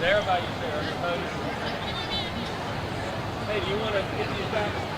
There about you, sir. Hey, do you want to get these back?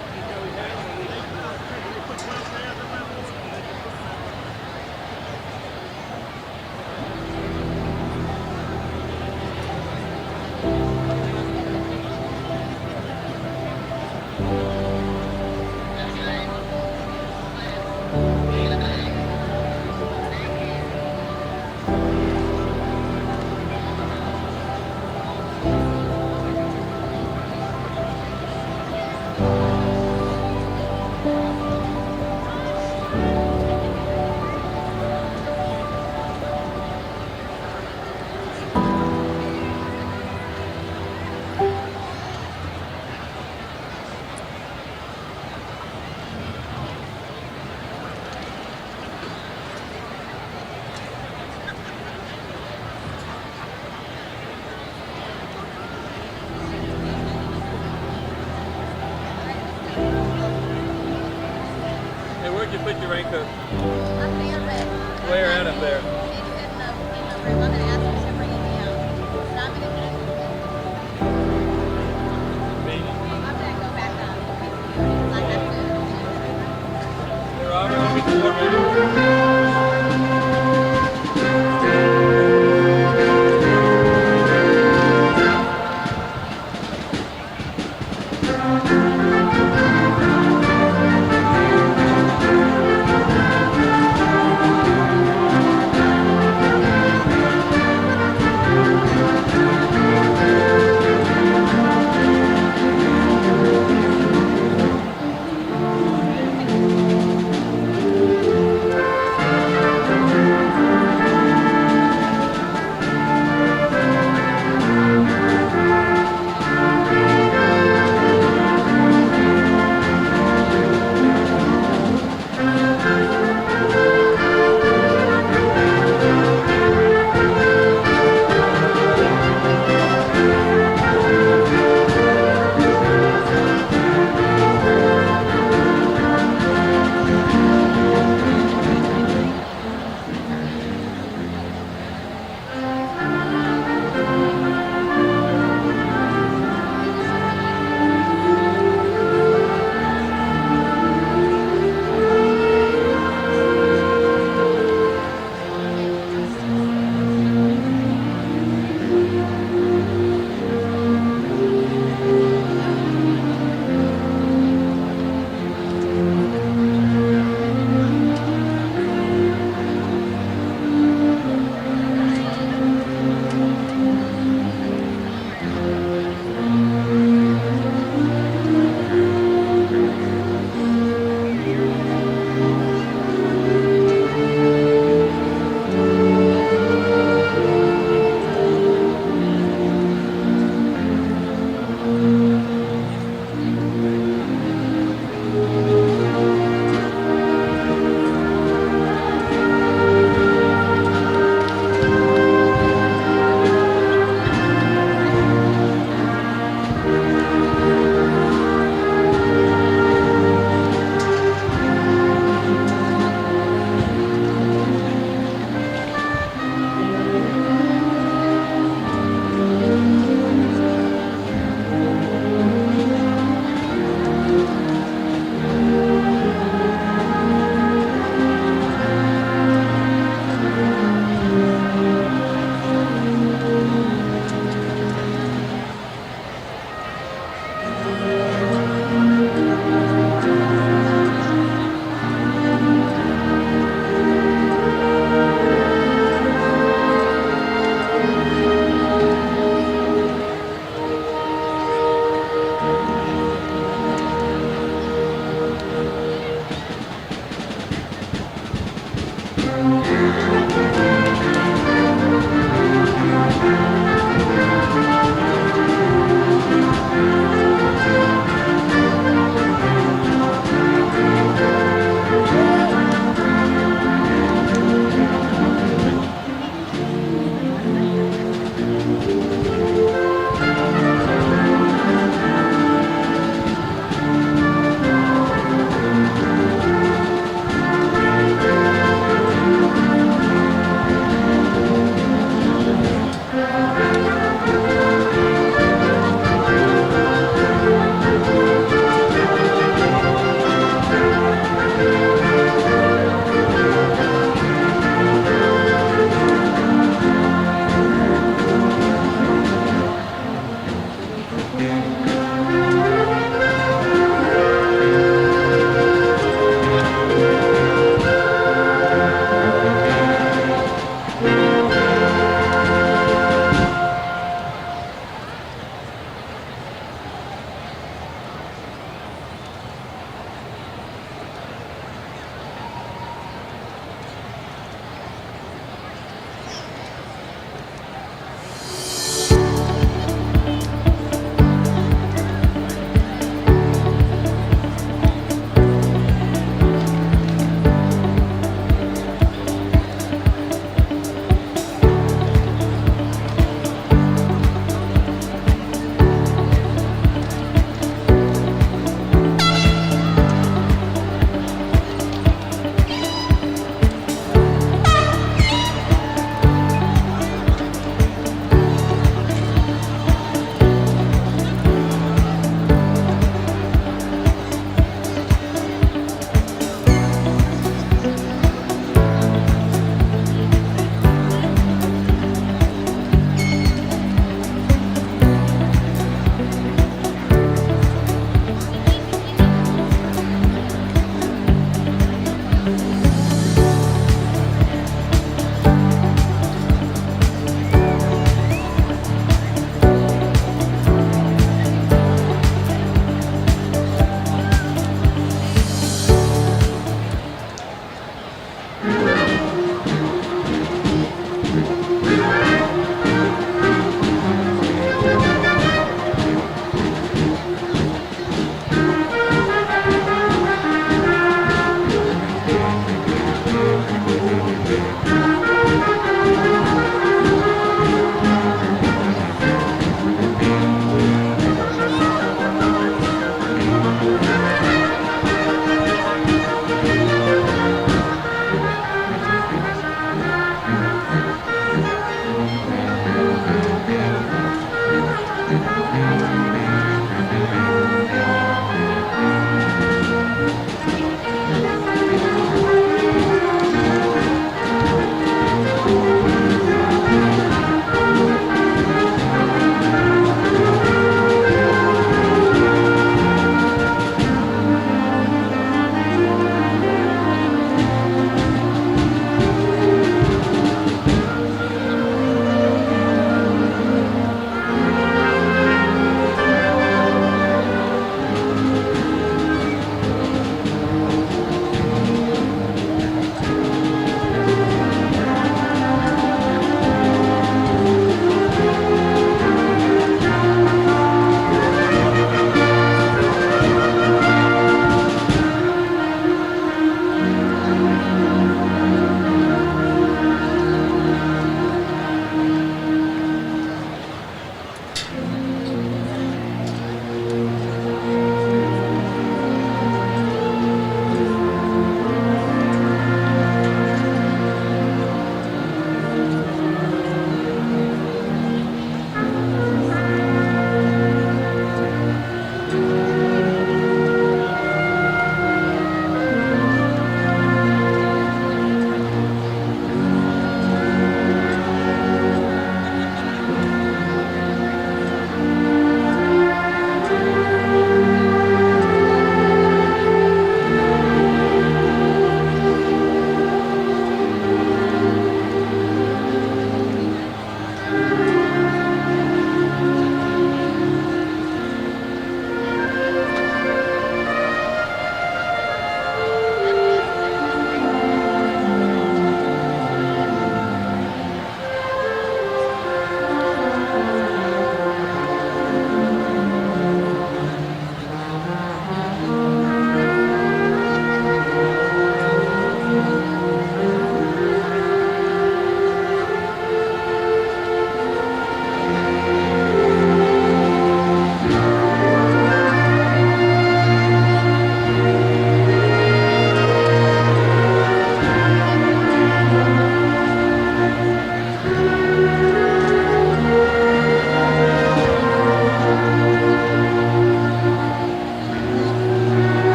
put your raincoat? Up there, but Where at up there? it's in the room. I'm gonna ask her to bring me out. But I'm gonna go back up. I have to. Hey, Robert, let me get the board ready.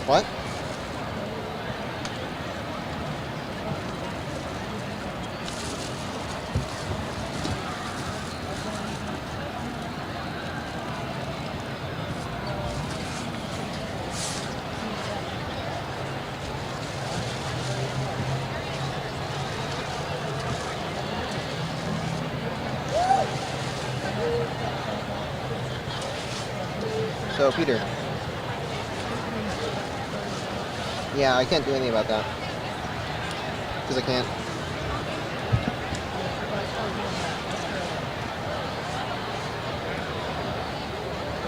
What? So, Peter. Yeah, I can't do anything about that. Because I can't.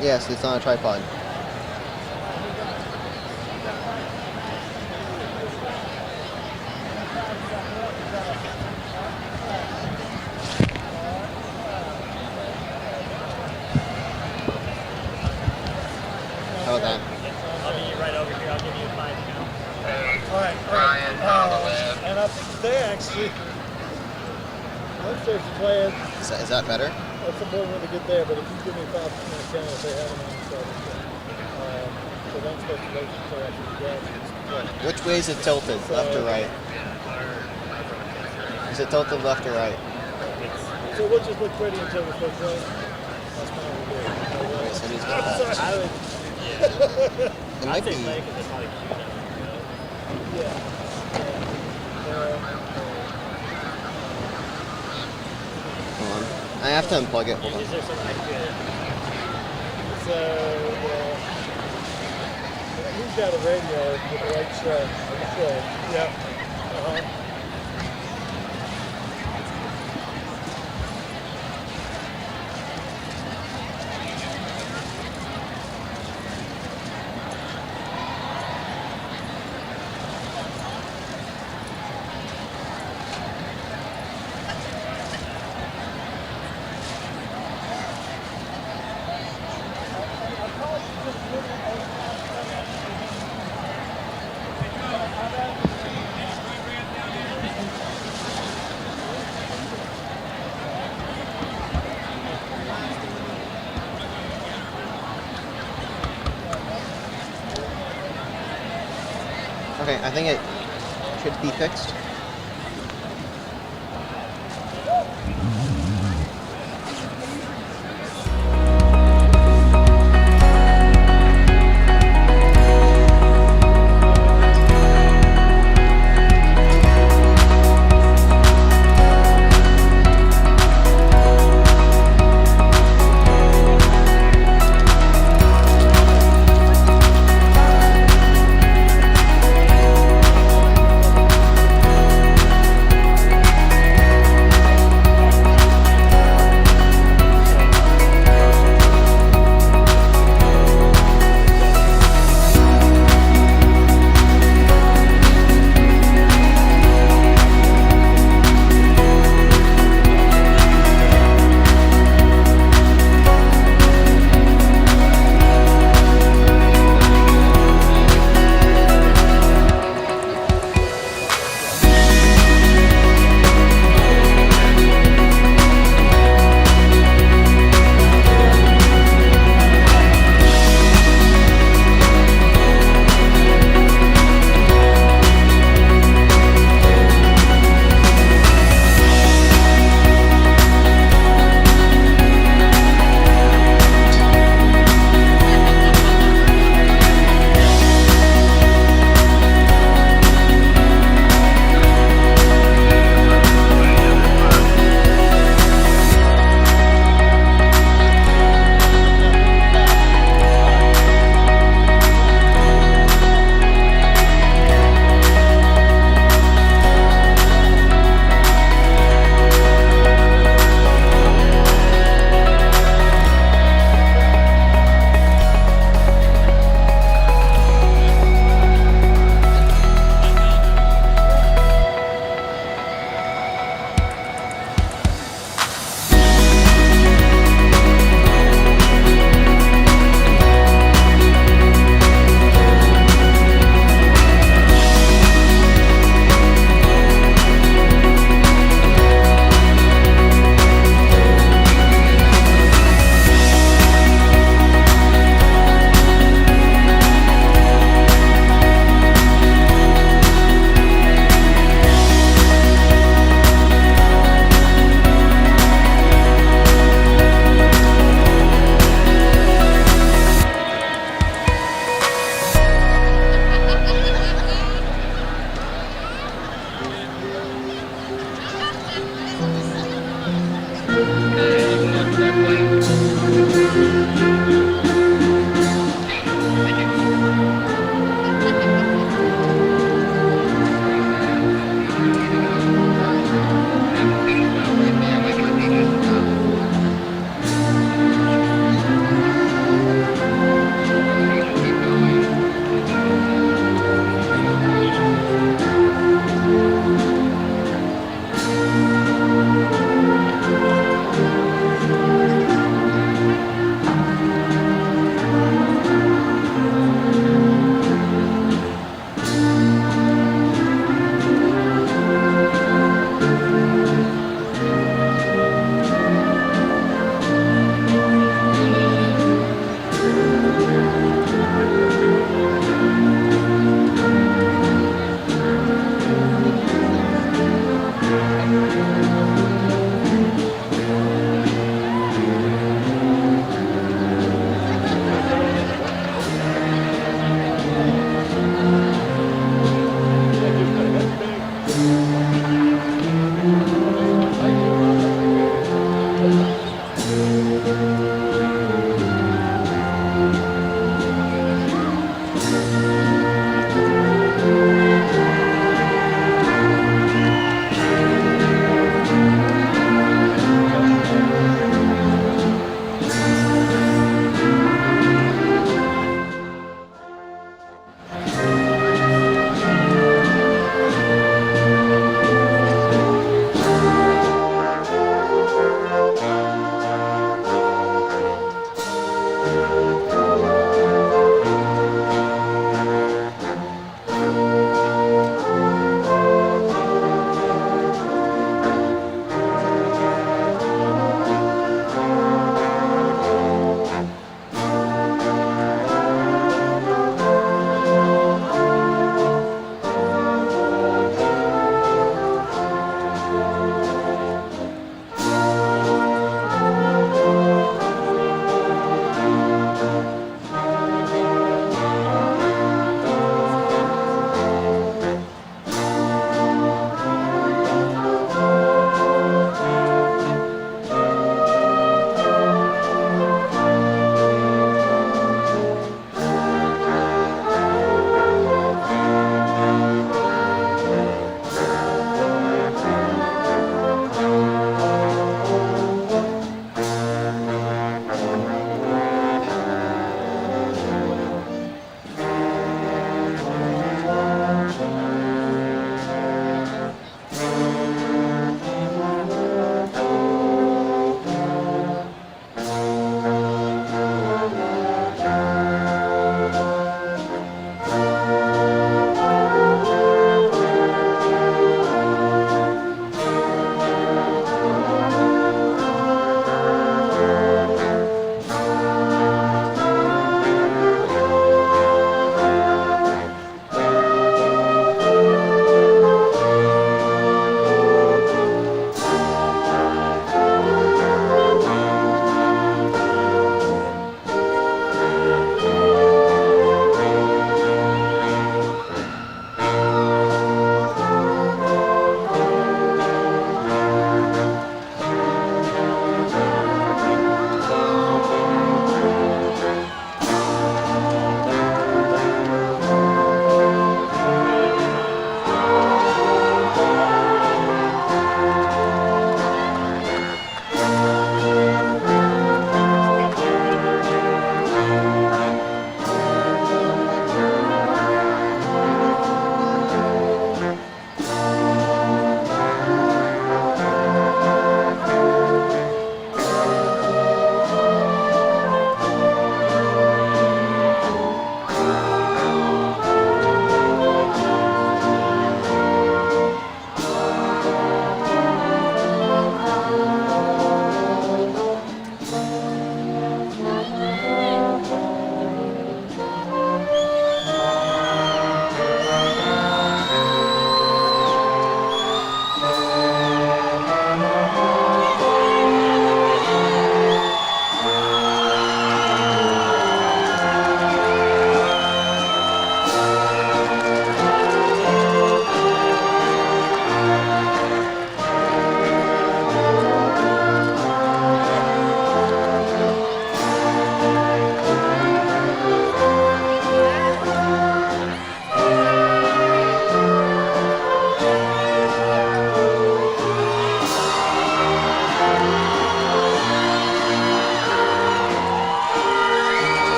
Yes, it's on a tripod. they actually. I'm supposed to play it. Is that better? That's important when to get there, but if you give me 5 minutes down, if they have them on the side, so I'm supposed to wait until after the grass. Which way is it tilted? Left or right? Is it tilted left or right? So we'll just look pretty until we start playing. That's fine. We'll do Okay, so these it. go back. I would, It might I'd say be. play because it's probably cute enough. Yeah. Hold on. I have to unplug it. Hold on. Is there something I could? So, he's got a radio with the right strap. Yeah. Uh-huh. Okay, I think it should be fixed.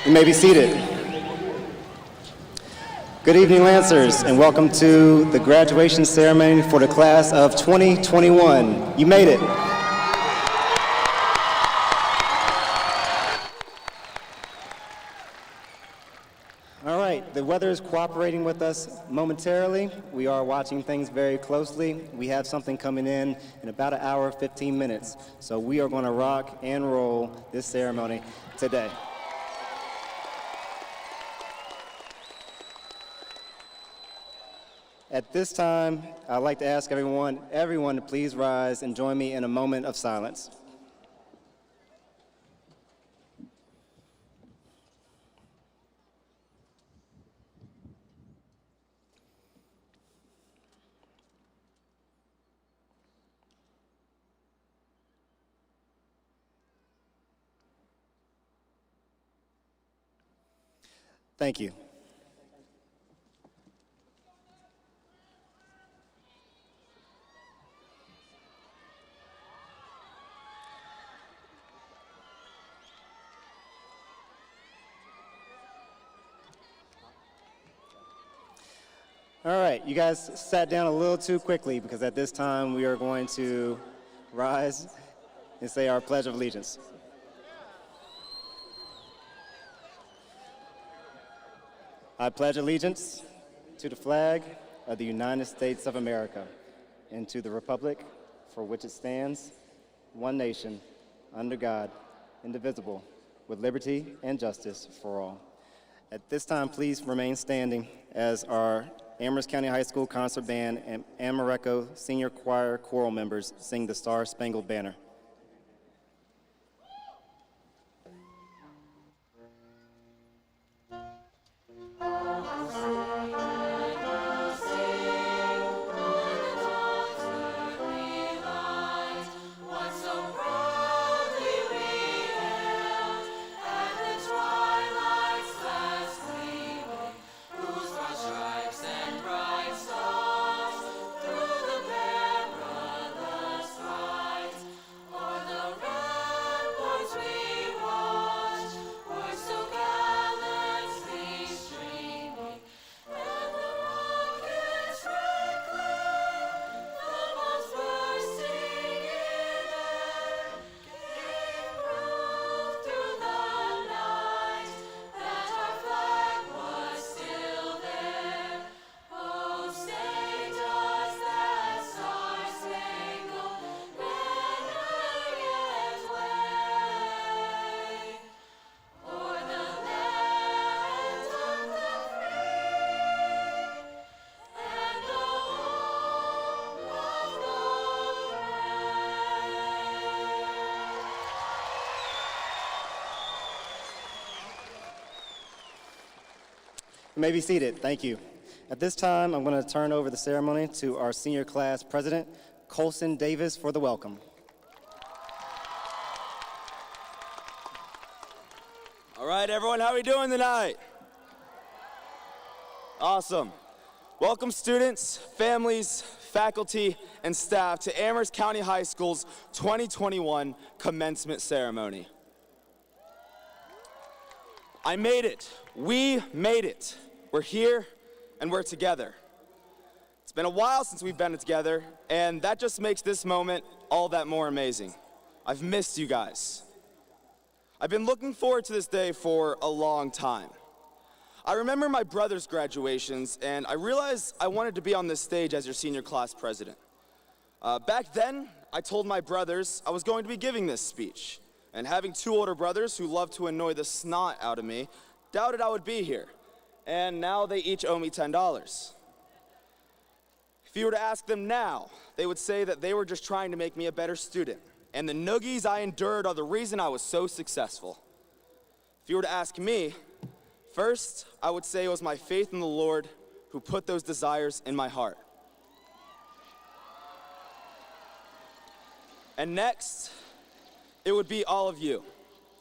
You may be seated. Good evening, Lancers, and welcome to the graduation ceremony for the class of 2021. You made it. All right, the weather is cooperating with us momentarily. We are watching things very closely. We have something coming in about an hour, 15 minutes. So we are going to rock and roll this ceremony today. At this time, I'd like to ask everyone to please rise and join me in a moment of silence. Thank you. All right, you guys sat down a little too quickly because at this time we are going to rise and say our Pledge of Allegiance. I pledge allegiance to the flag of the United States of America and to the republic for which it stands, one nation, under God, indivisible, with liberty and justice for all. At this time, please remain standing as our Amherst County High School Concert Band and Amaretto Senior Choir choral members sing the Star Spangled Banner. You may be seated. Thank you. At this time, I'm going to turn over the ceremony to our senior class president, Colson Davis, for the welcome. All right, everyone, how are we doing tonight? Awesome. Welcome, students, families, faculty, and staff to Amherst County High School's 2021 commencement ceremony. I made it. We made it. We're here, and we're together. It's been a while since we've been together, and that just makes this moment all that more amazing. I've missed you guys. I've been looking forward to this day for a long time. I remember my brother's graduations, and I realized I wanted to be on this stage as your senior class president. Back then, I told my brothers I was going to be giving this speech, and having two older brothers who loved to annoy the snot out of me, doubted I would be here. And now they each owe me $10. If you were to ask them now, they would say that they were just trying to make me a better student, and the noogies I endured are the reason I was so successful. If you were to ask me, first, I would say it was my faith in the Lord who put those desires in my heart. And next, it would be all of you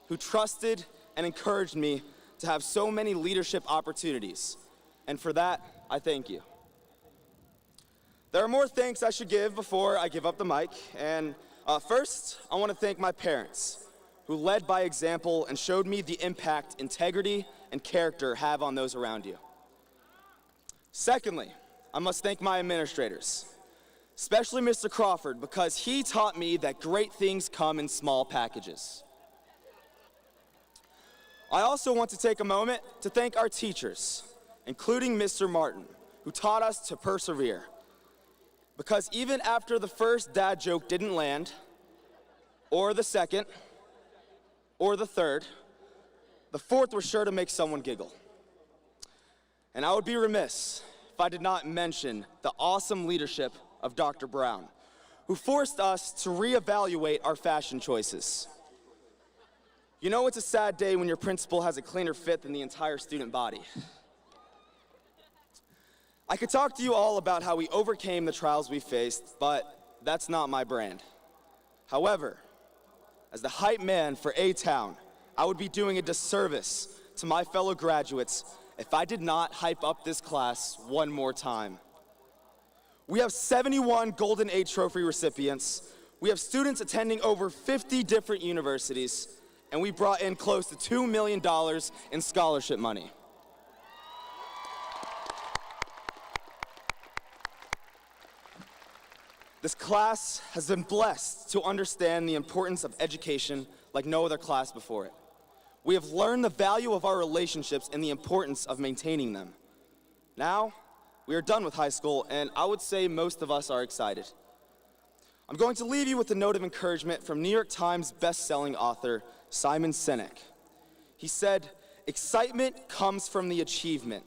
who trusted and encouraged me to have so many leadership opportunities. And for that, I thank you. There are more thanks I should give before I give up the mic. And first, I want to thank my parents, who led by example and showed me the impact integrity and character have on those around you. Secondly, I must thank my administrators, especially Mr. Crawford, because he taught me that great things come in small packages. I also want to take a moment to thank our teachers, including Mr. Martin, who taught us to persevere. Because even after the first dad joke didn't land, or the second, or the third, the fourth was sure to make someone giggle. And I would be remiss if I did not mention the awesome leadership of Dr. Brown, who forced us to reevaluate our fashion choices. You know, it's a sad day when your principal has a cleaner fit than the entire student body. I could talk to you all about how we overcame the trials we faced, but that's not my brand. However, as the hype man for A-Town, I would be doing a disservice to my fellow graduates if I did not hype up this class one more time. We have 71 Golden Age Trophy recipients, we have students attending over 50 different universities, and we brought in close to $2 million in scholarship money. This class has been blessed to understand the importance of education like no other class before it. We have learned the value of our relationships and the importance of maintaining them. Now, we are done with high school, and I would say most of us are excited. I'm going to leave you with a note of encouragement from New York Times best-selling author Simon Sinek. He said, "Excitement comes from the achievement.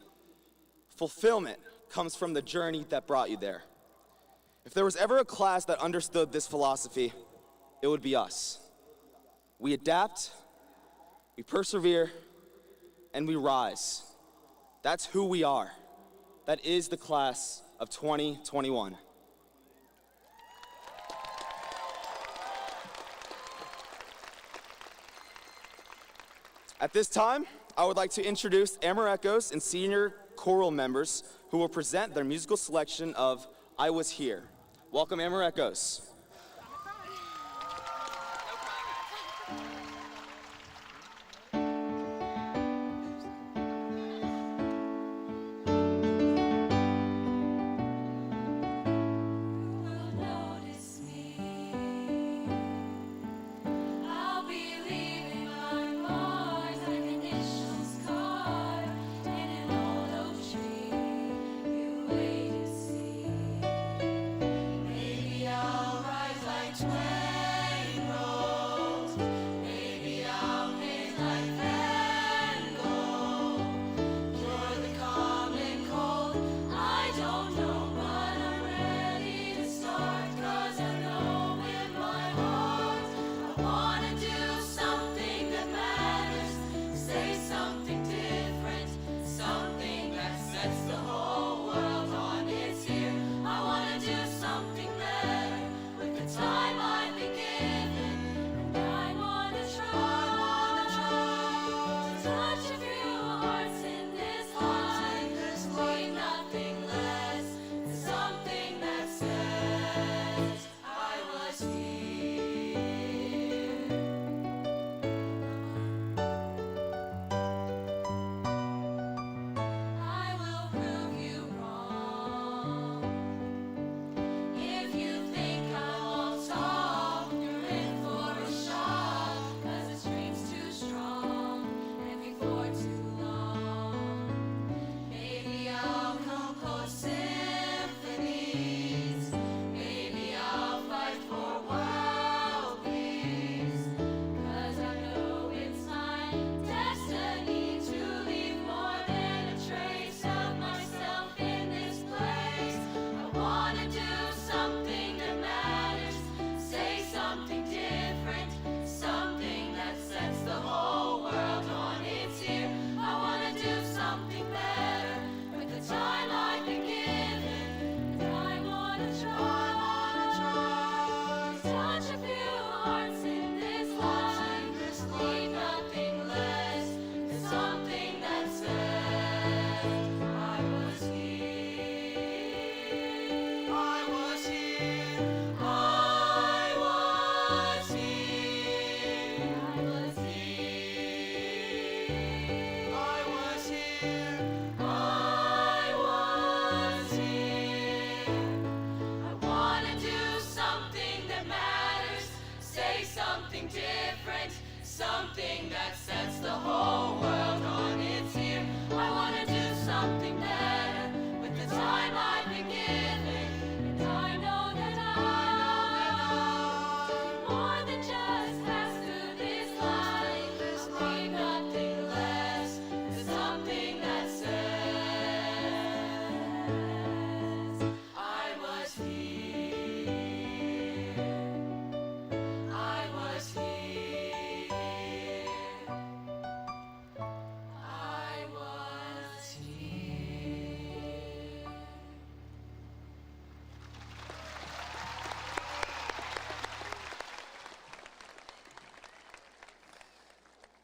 Fulfillment comes from the journey that brought you there." If there was ever a class that understood this philosophy, it would be us. We adapt, we persevere, and we rise. That's who we are. That is the class of 2021. At this time, I would like to introduce Amherst and senior choral members who will present their musical selection of I Was Here. Welcome, Amherst. I'll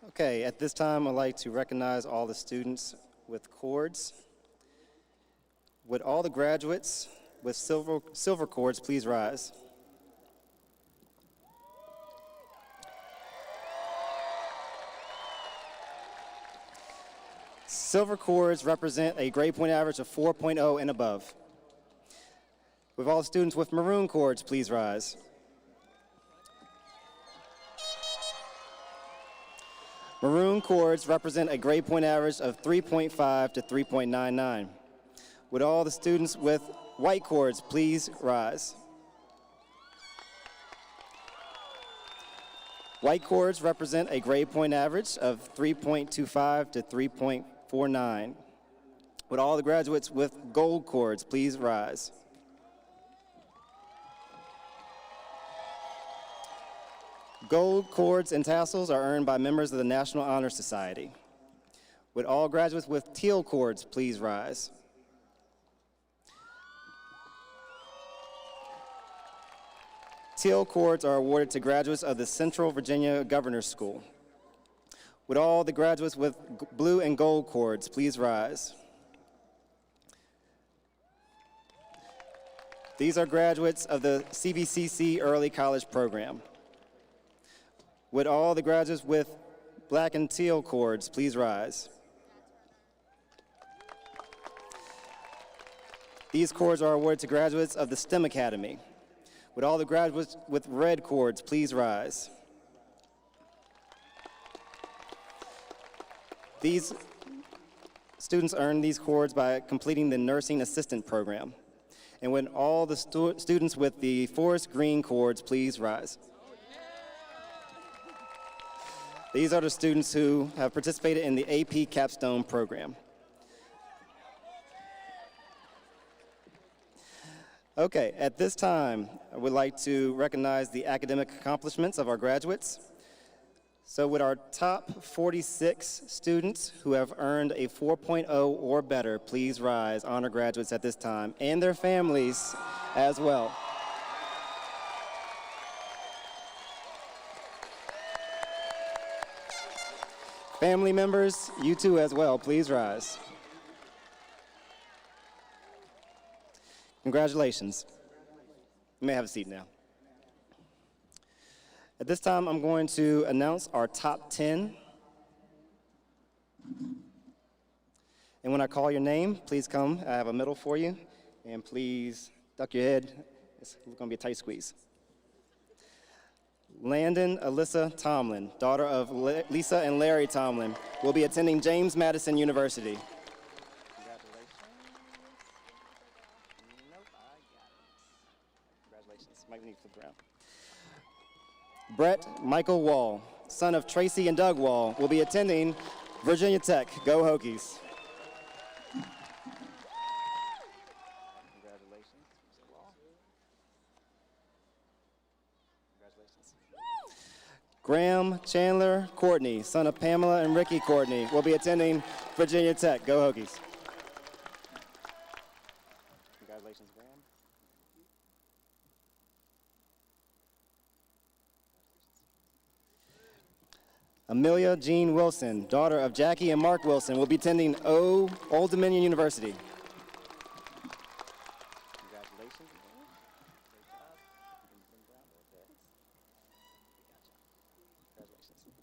Okay, at this time, I'd like to recognize all the students with cords. Would all the graduates with silver cords please rise? Silver cords represent a grade point average of 4.0 and above. Would all students with maroon cords please rise? Maroon cords represent a grade point average of 3.5 to 3.99. Would all the students with white cords please rise? White cords represent a grade point average of 3.25 to 3.49. Would all the graduates with gold cords please rise? Gold cords and tassels are earned by members of the National Honor Society. Would all graduates with teal cords please rise? Teal cords are awarded to graduates of the Central Virginia Governor's School. Would all the graduates with blue and gold cords please rise? These are graduates of the CVCC Early College Program. Would all the graduates with black and teal cords please rise? These cords are awarded to graduates of the STEM Academy. Would all the graduates with red cords please rise? These students earn these cords by completing the Nursing Assistant Program. And would all the students with the forest green cords please rise? These are the students who have participated in the AP Capstone program. Okay, at this time, I would like to recognize the academic accomplishments of our graduates. So would our top 46 students who have earned a 4.0 or better please rise, honor graduates at this time, and their families as well. Family members, you too as well, please rise. Congratulations. You may have a seat now. At this time, I'm going to announce our top 10. And when I call your name, please come. I have a medal for you. And please duck your head. It's going to be a tight squeeze. Landon Alyssa Tomlin, daughter of Lisa and Larry Tomlin, will be attending James Madison University. Congratulations. Nope, I got it. Congratulations. Might need to flip around. Brett Michael Wall, son of Tracy and Doug Wall, will be attending Virginia Tech. Go Hokies. Congratulations, Mr. Wall. Congratulations. Graham Chandler Courtney, son of Pamela and Ricky Courtney, will be attending Virginia Tech. Go Hokies. Congratulations, Graham. Amelia Jean Wilson, daughter of Jackie and Mark Wilson, will be attending Old Dominion University. Congratulations. Great job. Congratulations.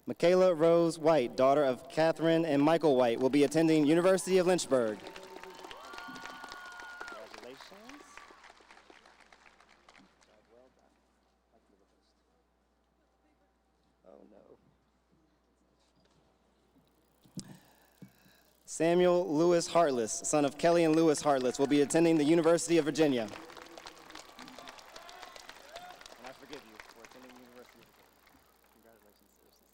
Michaela Rose White, daughter of Catherine and Michael White, will be attending University of Lynchburg. Congratulations. Well done. Oh no. Samuel Lewis Hartless, son of Kelly and Lewis Hartless, will be attending the University of Virginia. And I forgive you for attending the University of Virginia. Congratulations, seriously.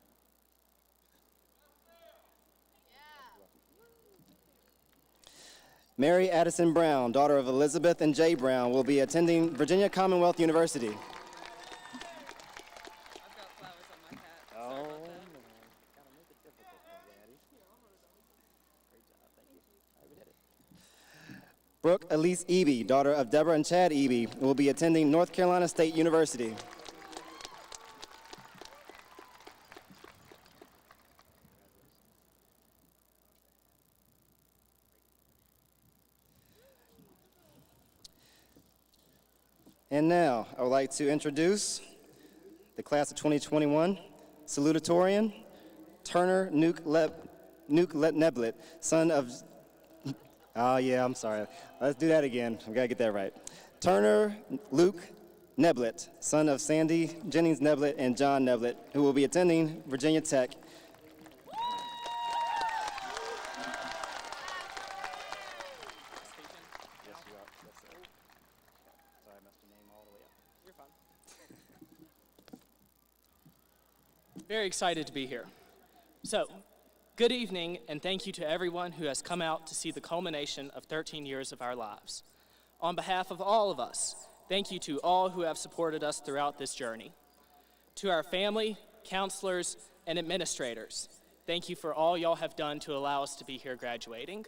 Mary Addison Brown, daughter of Elizabeth and Jay Brown, will be attending Virginia Commonwealth University. Brooke Elise Eby, daughter of Deborah and Chad Eby, will be attending North Carolina State University. And now, I would like to introduce the class of 2021, Salutatorian, Turner Neblet, son of, oh yeah, I'm sorry. Let's do that again. We gotta get that right. Turner Luke Neblet, son of Sandy Jennings Neblet and John Neblet, who will be attending Virginia Tech. Very excited to be here. So, good evening, and thank you to everyone who has come out to see the culmination of 13 years of our lives. On behalf of all of us, thank you to all who have supported us throughout this journey. To our family, counselors, and administrators, thank you for all y'all have done to allow us to be here graduating.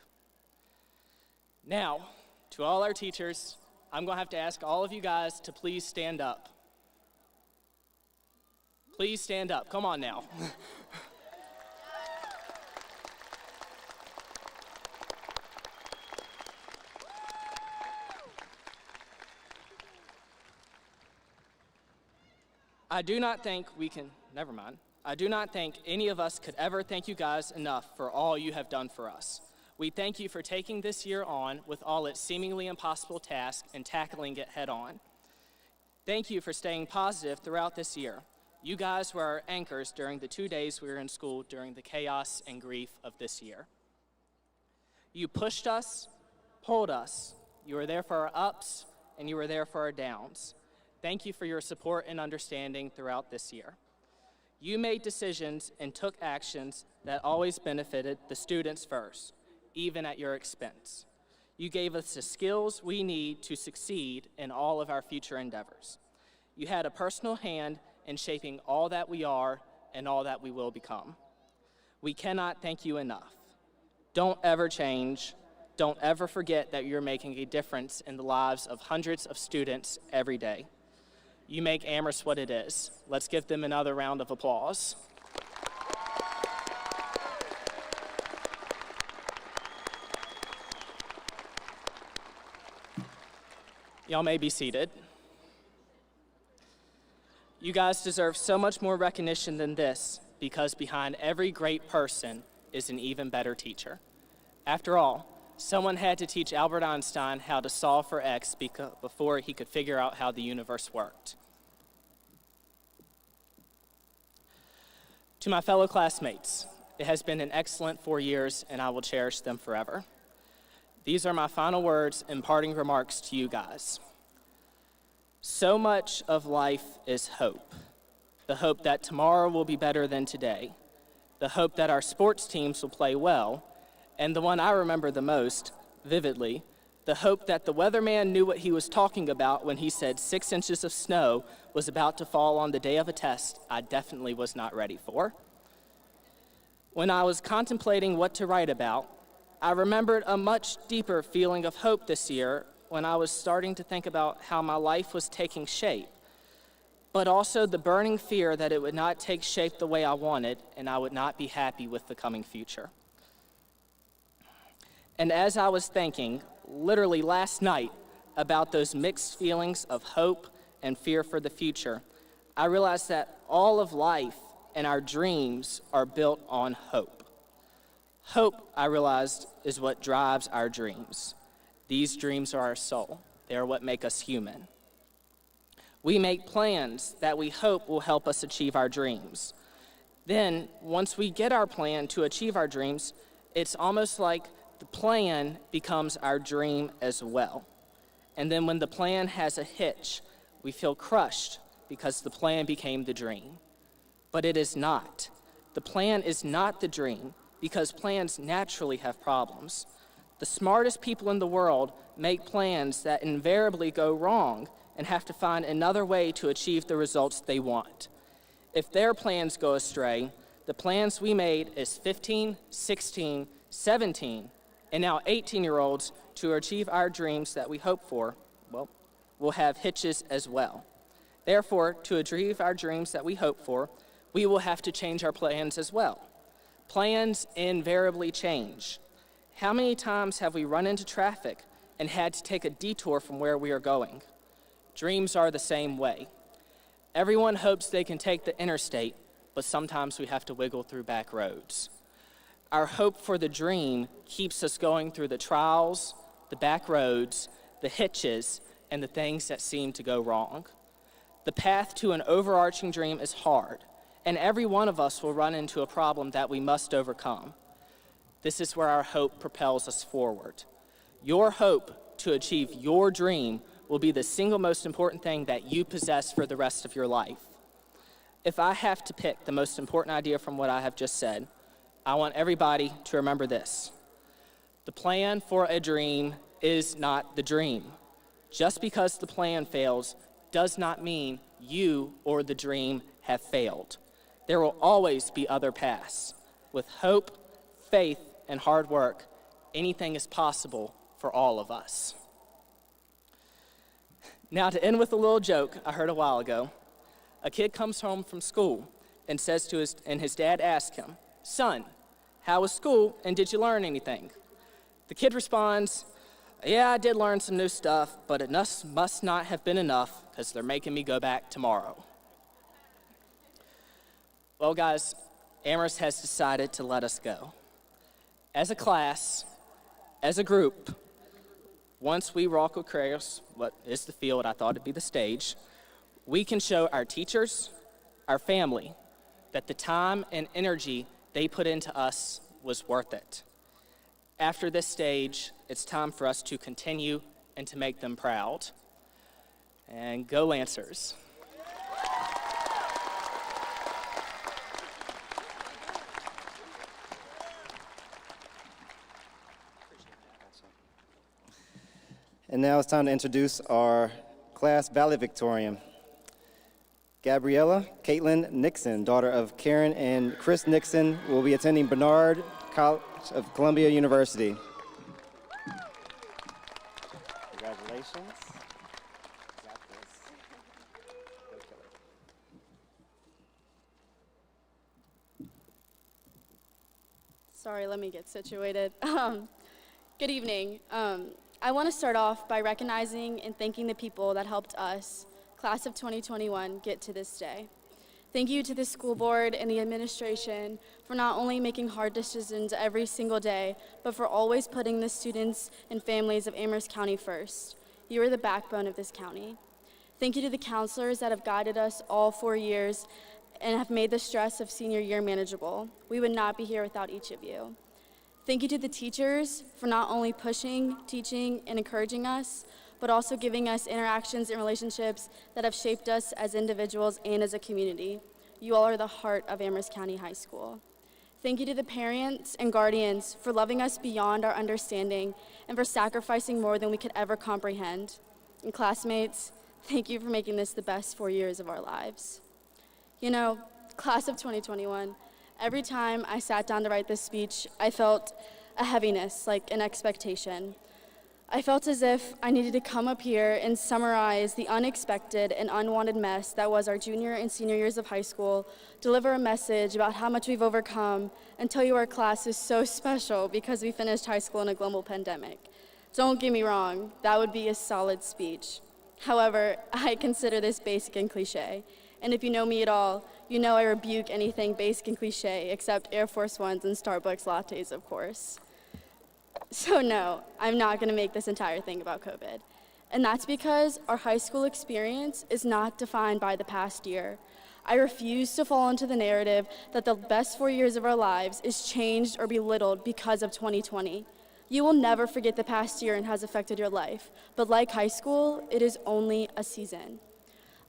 Now, to all our teachers, I'm going to have to ask all of you guys to please stand up. Please stand up. Come on now. I do not think any of us could ever thank you guys enough for all you have done for us. We thank you for taking this year on with all its seemingly impossible tasks and tackling it head on. Thank you for staying positive throughout this year. You guys were our anchors during the 2 days we were in school during the chaos and grief of this year. You pushed us, pulled us. You were there for our ups, and you were there for our downs. Thank you for your support and understanding throughout this year. You made decisions and took actions that always benefited the students first, even at your expense. You gave us the skills we need to succeed in all of our future endeavors. You had a personal hand in shaping all that we are and all that we will become. We cannot thank you enough. Don't ever change. Don't ever forget that you're making a difference in the lives of hundreds of students every day. You make Amherst what it is. Let's give them another round of applause. Y'all may be seated. You guys deserve so much more recognition than this, because behind every great person is an even better teacher. After all, someone had to teach Albert Einstein how to solve for X before he could figure out how the universe worked. To my fellow classmates, it has been an excellent 4 years, and I will cherish them forever. These are my final words and parting remarks to you guys. So much of life is hope. The hope that tomorrow will be better than today. The hope that our sports teams will play well. And the one I remember the most vividly, the hope that the weatherman knew what he was talking about when he said 6 inches of snow was about to fall on the day of a test I definitely was not ready for. When I was contemplating what to write about, I remembered a much deeper feeling of hope this year when I was starting to think about how my life was taking shape, but also the burning fear that it would not take shape the way I wanted and I would not be happy with the coming future. And as I was thinking, literally last night, about those mixed feelings of hope and fear for the future, I realized that all of life and our dreams are built on hope. Hope, I realized, is what drives our dreams. These dreams are our soul. They are what make us human. We make plans that we hope will help us achieve our dreams. Then, once we get our plan to achieve our dreams, it's almost like the plan becomes our dream as well. And then when the plan has a hitch, we feel crushed because the plan became the dream. But it is not. The plan is not the dream because plans naturally have problems. The smartest people in the world make plans that invariably go wrong and have to find another way to achieve the results they want. If their plans go astray, the plans we made as 15, 16, 17, and now 18-year-olds to achieve our dreams that we hope for, well, will have hitches as well. Therefore, to achieve our dreams that we hope for, we will have to change our plans as well. Plans invariably change. How many times have we run into traffic and had to take a detour from where we are going? Dreams are the same way. Everyone hopes they can take the interstate, but sometimes we have to wiggle through back roads. Our hope for the dream keeps us going through the trials, the back roads, the hitches, and the things that seem to go wrong. The path to an overarching dream is hard, and every one of us will run into a problem that we must overcome. This is where our hope propels us forward. Your hope to achieve your dream will be the single most important thing that you possess for the rest of your life. If I have to pick the most important idea from what I have just said, I want everybody to remember this. The plan for a dream is not the dream. Just because the plan fails does not mean you or the dream have failed. There will always be other paths. With hope, faith, and hard work, anything is possible for all of us. Now, to end with a little joke I heard a while ago, a kid comes home from school and his dad asks him, "Son, how was school and did you learn anything?" The kid responds, "Yeah, I did learn some new stuff, but it must not have been enough because they're making me go back tomorrow." Well, guys, Amherst has decided to let us go. As a class, as a group, once we walk across what is the field, I thought it'd be the stage, we can show our teachers, our family, that the time and energy they put into us was worth it. After this stage, it's time for us to continue and to make them proud. And go Lancers. And now it's time to introduce our class valedictorian. Gabriella Caitlin Nixon, daughter of Karen and Chris Nixon, will be attending Barnard College of Columbia University. Congratulations. Got this. Go Killer. Sorry, let me get situated. Good evening. I want to start off by recognizing and thanking the people that helped us, class of 2021, get to this day. Thank you to the school board and the administration for not only making hard decisions every single day, but for always putting the students and families of Amherst County first. You are the backbone of this county. Thank you to the counselors that have guided us all 4 years and have made the stress of senior year manageable. We would not be here without each of you. Thank you to the teachers for not only pushing, teaching, and encouraging us, but also giving us interactions and relationships that have shaped us as individuals and as a community. You all are the heart of Amherst County High School. Thank you to the parents and guardians for loving us beyond our understanding and for sacrificing more than we could ever comprehend. And classmates, thank you for making this the best 4 years of our lives. You know, class of 2021, every time I sat down to write this speech, I felt a heaviness, like an expectation. I felt as if I needed to come up here and summarize the unexpected and unwanted mess that was our junior and senior years of high school, deliver a message about how much we've overcome, and tell you our class is so special because we finished high school in a global pandemic. Don't get me wrong, that would be a solid speech. However, I consider this basic and cliche. And if you know me at all, you know I rebuke anything basic and cliche except Air Force Ones and Starbucks lattes, of course. So no, I'm not going to make this entire thing about COVID. And that's because our high school experience is not defined by the past year. I refuse to fall into the narrative that the best 4 years of our lives is changed or belittled because of 2020. You will never forget the past year and how it's affected your life. But like high school, it is only a season.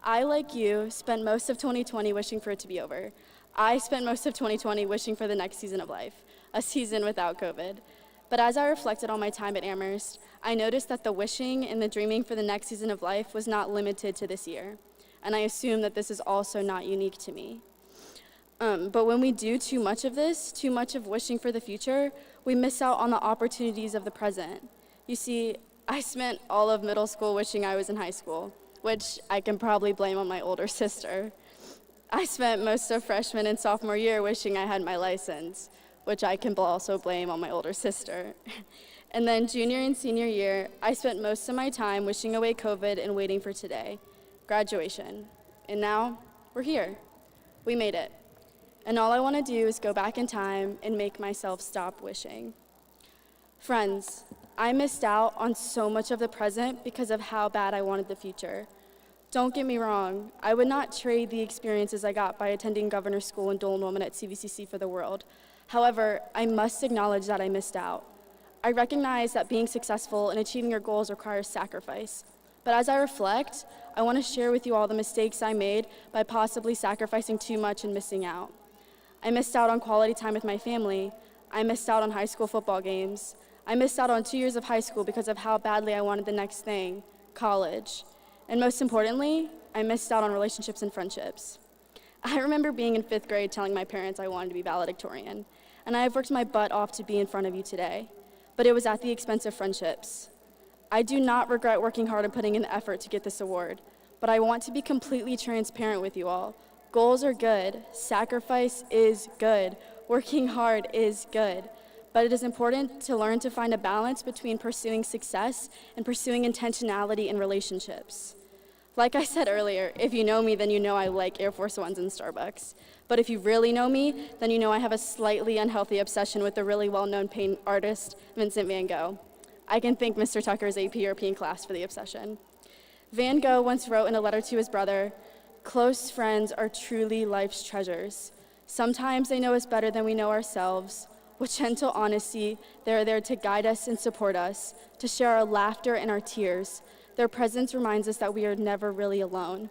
I, like you, spent most of 2020 wishing for it to be over. I spent most of 2020 wishing for the next season of life, a season without COVID. But as I reflected on my time at Amherst, I noticed that the wishing and the dreaming for the next season of life was not limited to this year. And I assume that this is also not unique to me. But when we do too much of this, too much of wishing for the future, we miss out on the opportunities of the present. You see, I spent all of middle school wishing I was in high school, which I can probably blame on my older sister. I spent most of freshman and sophomore year wishing I had my license, which I can also blame on my older sister. And then junior and senior year, I spent most of my time wishing away COVID and waiting for today, graduation. And now, we're here. We made it. And all I want to do is go back in time and make myself stop wishing. Friends, I missed out on so much of the present because of how bad I wanted the future. Don't get me wrong, I would not trade the experiences I got by attending governor's school and dual enrollment at CVCC for the world. However, I must acknowledge that I missed out. I recognize that being successful and achieving your goals requires sacrifice. But as I reflect, I want to share with you all the mistakes I made by possibly sacrificing too much and missing out. I missed out on quality time with my family. I missed out on high school football games. I missed out on 2 years of high school because of how badly I wanted the next thing, college. And most importantly, I missed out on relationships and friendships. I remember being in 5th grade telling my parents I wanted to be valedictorian, and I have worked my butt off to be in front of you today, but it was at the expense of friendships. I do not regret working hard and putting in the effort to get this award, but I want to be completely transparent with you all. Goals are good, sacrifice is good, working hard is good, but it is important to learn to find a balance between pursuing success and pursuing intentionality in relationships. Like I said earlier, if you know me, then you know I like Air Force Ones and Starbucks. But if you really know me, then you know I have a slightly unhealthy obsession with the really well-known paint artist, Vincent van Gogh. I can thank Mr. Tucker's AP European class for the obsession. Van Gogh once wrote in a letter to his brother, "Close friends are truly life's treasures. Sometimes they know us better than we know ourselves. With gentle honesty, they are there to guide us and support us, to share our laughter and our tears. Their presence reminds us that we are never really alone."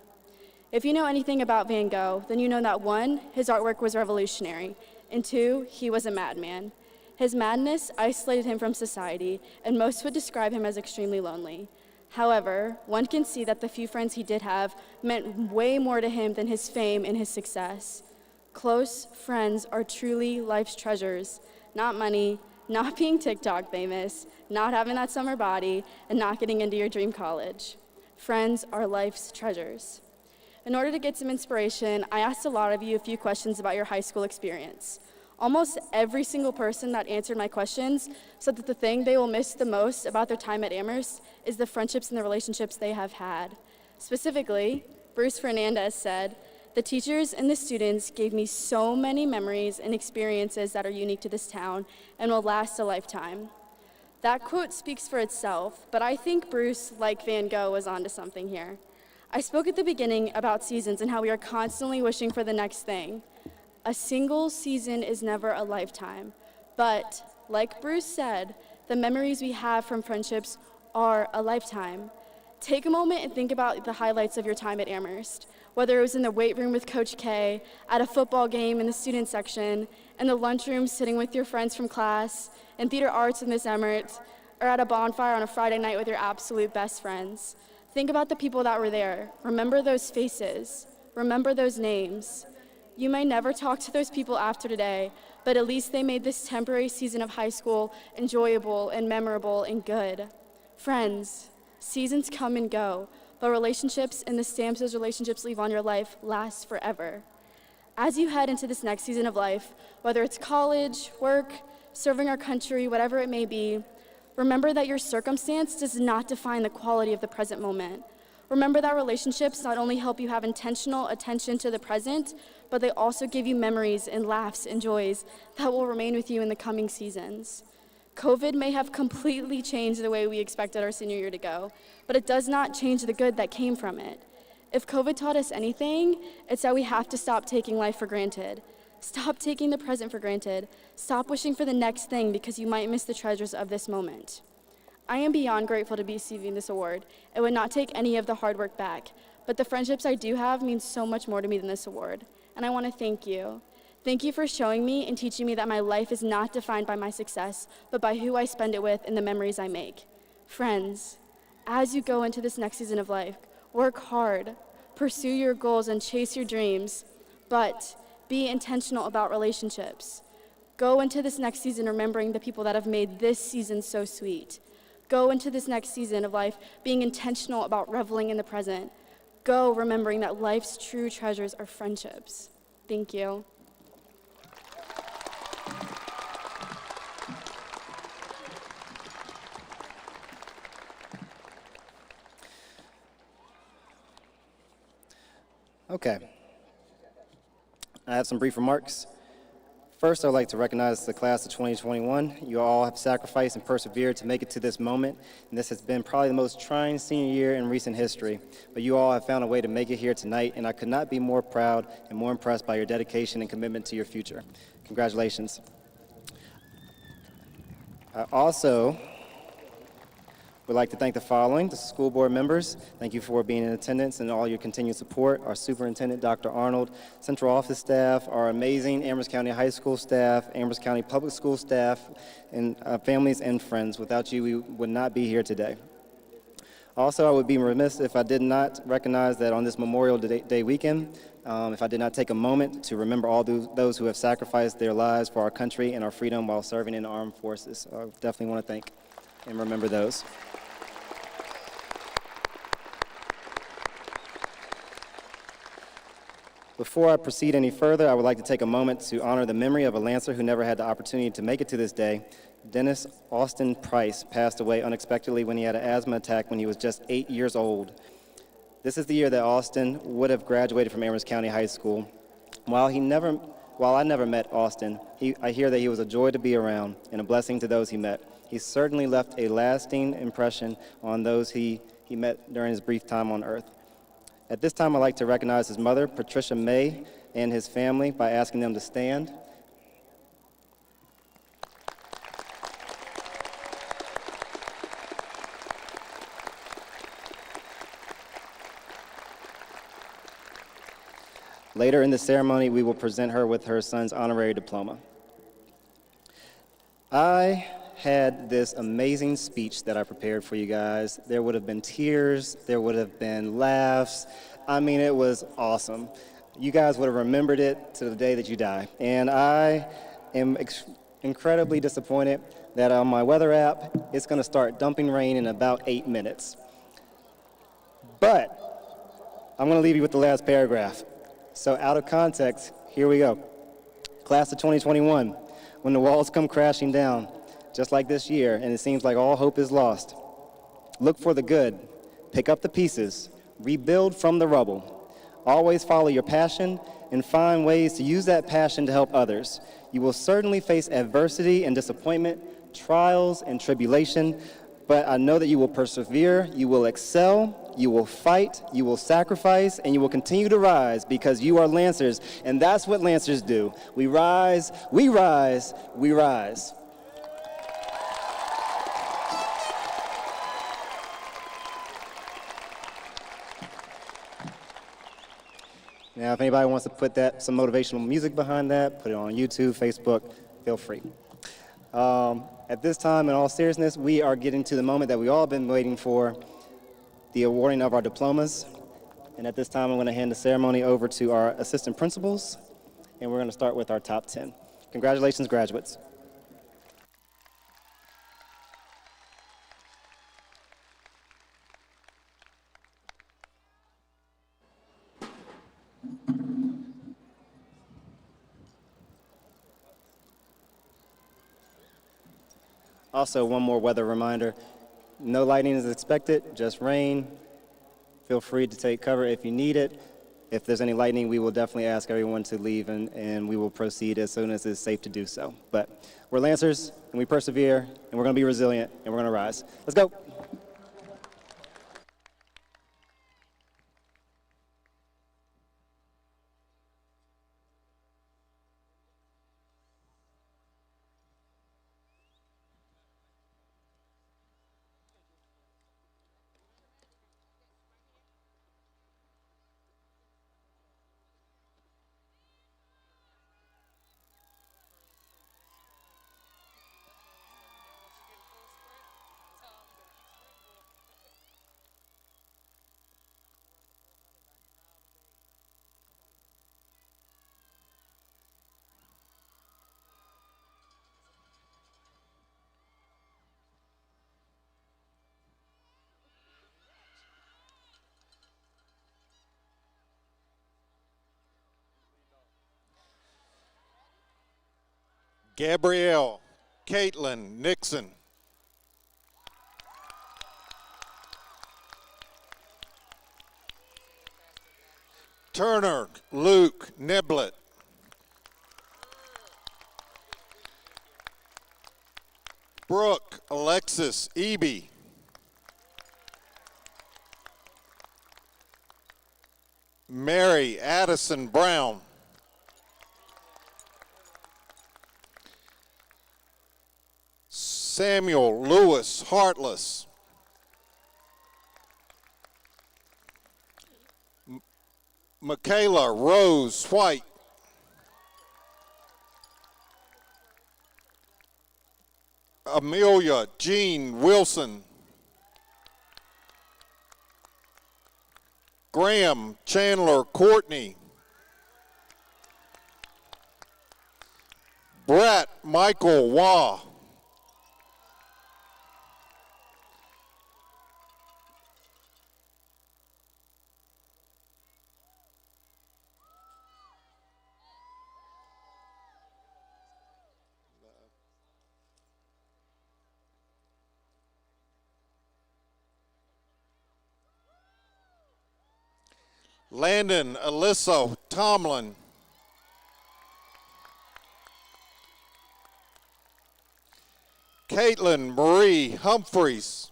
If you know anything about Van Gogh, then you know that 1, his artwork was revolutionary, and 2, he was a madman. His madness isolated him from society, and most would describe him as extremely lonely. However, one can see that the few friends he did have meant way more to him than his fame and his success. Close friends are truly life's treasures, not money, not being TikTok famous, not having that summer body, and not getting into your dream college. Friends are life's treasures. In order to get some inspiration, I asked a lot of you a few questions about your high school experience. Almost every single person that answered my questions said that the thing they will miss the most about their time at Amherst is the friendships and the relationships they have had. Specifically, Bruce Fernandez said, "The teachers and the students gave me so many memories and experiences that are unique to this town and will last a lifetime." That quote speaks for itself, but I think Bruce, like Van Gogh, was onto something here. I spoke at the beginning about seasons and how we are constantly wishing for the next thing. A single season is never a lifetime, but like Bruce said, the memories we have from friendships are a lifetime. Take a moment and think about the highlights of your time at Amherst, whether it was in the weight room with Coach K, at a football game in the student section, in the lunchroom sitting with your friends from class, in theater arts in Miss Emmert, or at a bonfire on a Friday night with your absolute best friends. Think about the people that were there. Remember those faces. Remember those names. You may never talk to those people after today, but at least they made this temporary season of high school enjoyable and memorable and good. Friends, seasons come and go, but relationships and the stamps those relationships leave on your life last forever. As you head into this next season of life, whether it's college, work, serving our country, whatever it may be, remember that your circumstance does not define the quality of the present moment. Remember that relationships not only help you have intentional attention to the present, but they also give you memories and laughs and joys that will remain with you in the coming seasons. COVID may have completely changed the way we expected our senior year to go, but it does not change the good that came from it. If COVID taught us anything, it's that we have to stop taking life for granted. Stop taking the present for granted. Stop wishing for the next thing because you might miss the treasures of this moment. I am beyond grateful to be receiving this award. It would not take any of the hard work back, but the friendships I do have mean so much more to me than this award, and I want to thank you. Thank you for showing me and teaching me that my life is not defined by my success, but by who I spend it with and the memories I make. Friends, as you go into this next season of life, work hard, pursue your goals, and chase your dreams, but be intentional about relationships. Go into this next season remembering the people that have made this season so sweet. Go into this next season of life being intentional about reveling in the present. Go remembering that life's true treasures are friendships. Thank you. Okay. I have some brief remarks. First, I'd like to recognize the class of 2021. You all have sacrificed and persevered to make it to this moment, and this has been probably the most trying senior year in recent history. But you all have found a way to make it here tonight, and I could not be more proud and more impressed by your dedication and commitment to your future. Congratulations. I also would like to thank the following: the school board members. Thank you for being in attendance and all your continued support. Our superintendent, Dr. Arnold, central office staff, our amazing Amherst County High School staff, Amherst County Public School staff, and families and friends. Without you, we would not be here today. Also, I would be remiss if I did not recognize that on this Memorial Day weekend, if I did not take a moment to remember all those who have sacrificed their lives for our country and our freedom while serving in the armed forces. I definitely want to thank and remember those. Before I proceed any further, I would like to take a moment to honor the memory of a Lancer who never had the opportunity to make it to this day. Dennis Austin Price passed away unexpectedly when he had an asthma attack when he was just 8 years old. This is the year that Austin would have graduated from Amherst County High School. While I never met Austin, I hear that he was a joy to be around and a blessing to those he met. He certainly left a lasting impression on those he met during his brief time on earth. At this time, I'd like to recognize his mother, Patricia May, and his family by asking them to stand. Later in the ceremony, we will present her with her son's honorary diploma. I had this amazing speech that I prepared for you guys. There would have been tears, there would have been laughs. I mean, it was awesome. You guys would have remembered it to the day that you die. And I am incredibly disappointed that on my weather app, it's gonna start dumping rain in about 8 minutes. But I'm gonna leave you with the last paragraph. So out of context, here we go. Class of 2021, when the walls come crashing down, just like this year, and it seems like all hope is lost. Look for the good, pick up the pieces, rebuild from the rubble. Always follow your passion and find ways to use that passion to help others. You will certainly face adversity and disappointment, trials and tribulation, but I know that you will persevere, you will excel, you will fight, you will sacrifice, and you will continue to rise because you are Lancers, and that's what Lancers do. We rise, we rise, we rise. Now, if anybody wants to put some motivational music behind that, put it on YouTube, Facebook, feel free. At this time, in all seriousness, we are getting to the moment that we all been waiting for, the awarding of our diplomas. And at this time, I'm going to hand the ceremony over to our assistant principals, and we're going to start with our top 10. Congratulations, graduates. Also, one more weather reminder. No lightning is expected, just rain. Feel free to take cover if you need it. If there's any lightning, we will definitely ask everyone to leave, and we will proceed as soon as it's safe to do so. But we're Lancers, and we persevere, and we're going to be resilient, and we're going to rise. Let's go. Gabrielle Caitlin Nixon. Turner Luke Niblett. Brooke Alexis Eby. Mary Addison Brown. Samuel Lewis Hartless. Michaela Rose White. Amelia Jean Wilson. Graham Chandler Courtney. Brett Michael Waugh. Landon Alyssa Tomlin. Caitlin Marie Humphreys.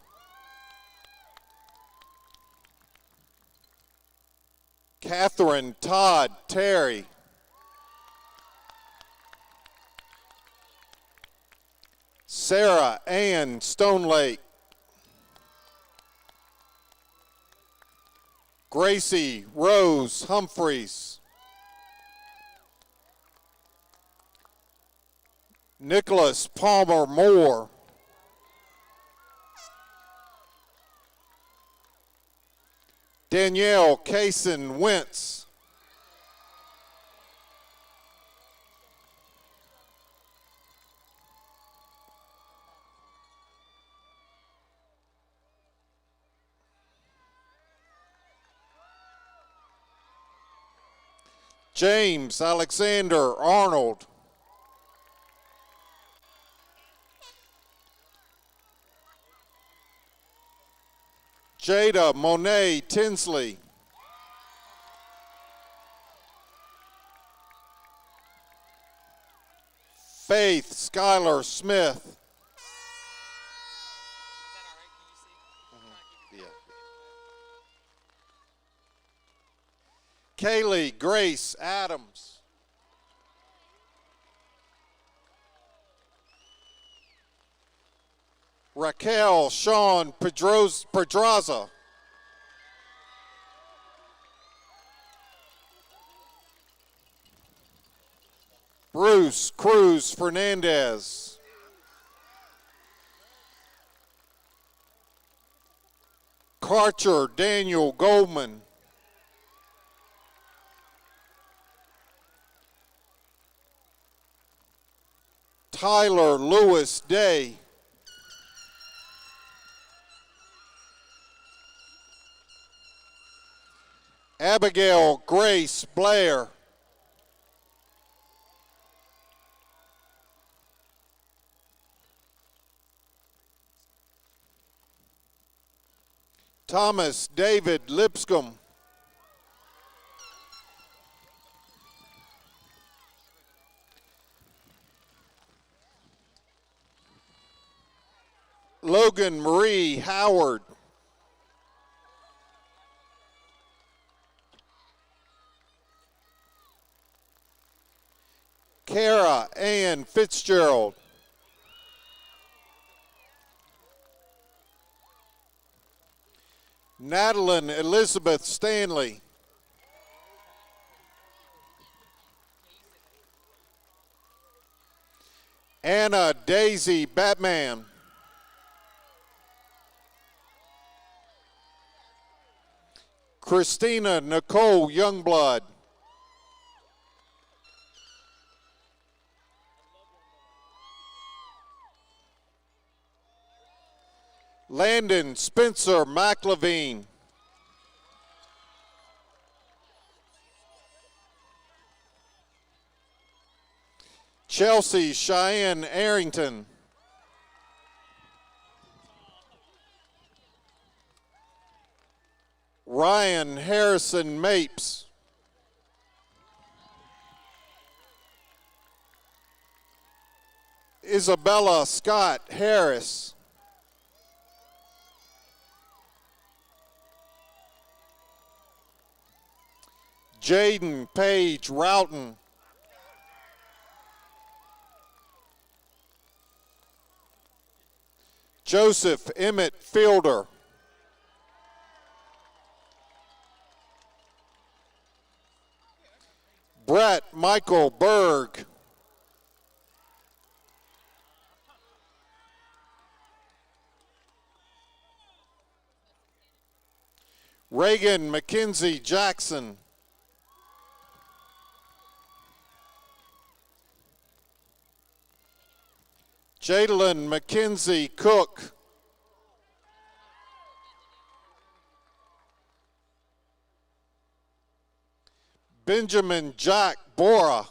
Catherine Todd Terry. Sarah Ann Stonelake. Gracie Rose Humphreys. Nicholas Palmer Moore. Danielle Kaysen Wentz. James Alexander Arnold. Jada Monet Tinsley. Faith Skylar Smith. Kaylee Grace Adams. Raquel Sean Pedraza. Bruce Cruz Fernandez. Karcher Daniel Goldman. Tyler Lewis Day. Abigail Grace Blair. Thomas David Lipscomb. Logan Marie Howard. Kara Ann Fitzgerald. Madeline Elizabeth Stanley. Anna Daisy Batman. Christina Nicole Youngblood. Landon Spencer McLevine. Chelsea Cheyenne Arrington. Ryan Harrison Mapes. Isabella Scott Harris. Jaden Page Roughton. Joseph Emmett Fielder. Brett Michael Berg. Reagan Mackenzie Jackson. Jadalyn Mackenzie Cook. Benjamin Jack Bora.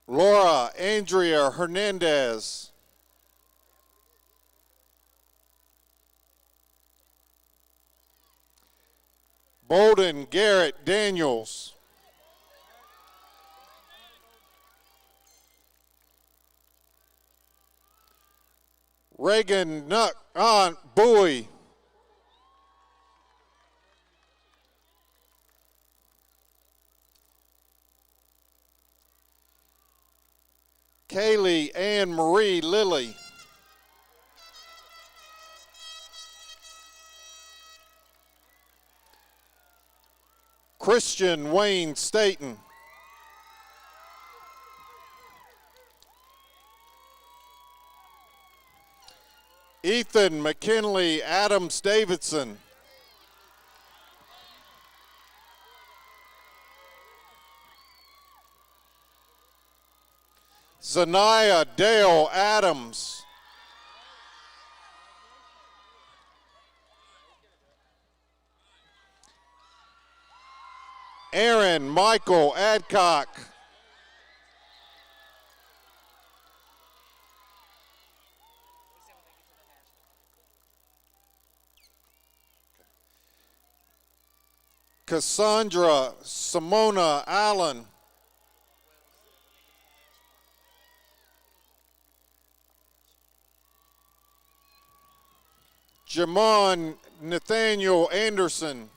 Laura Andrea Hernandez. Bolden Garrett Daniels. Reagan Nuck Aunt Bowie. Kaylee Ann Marie Lilly. Christian Wayne Staten. Ethan McKinley Adams Davidson. Zanaya Dale Adams. Aaron Michael Adcock. Cassandra Simona Allen. Jamon Nathaniel Anderson.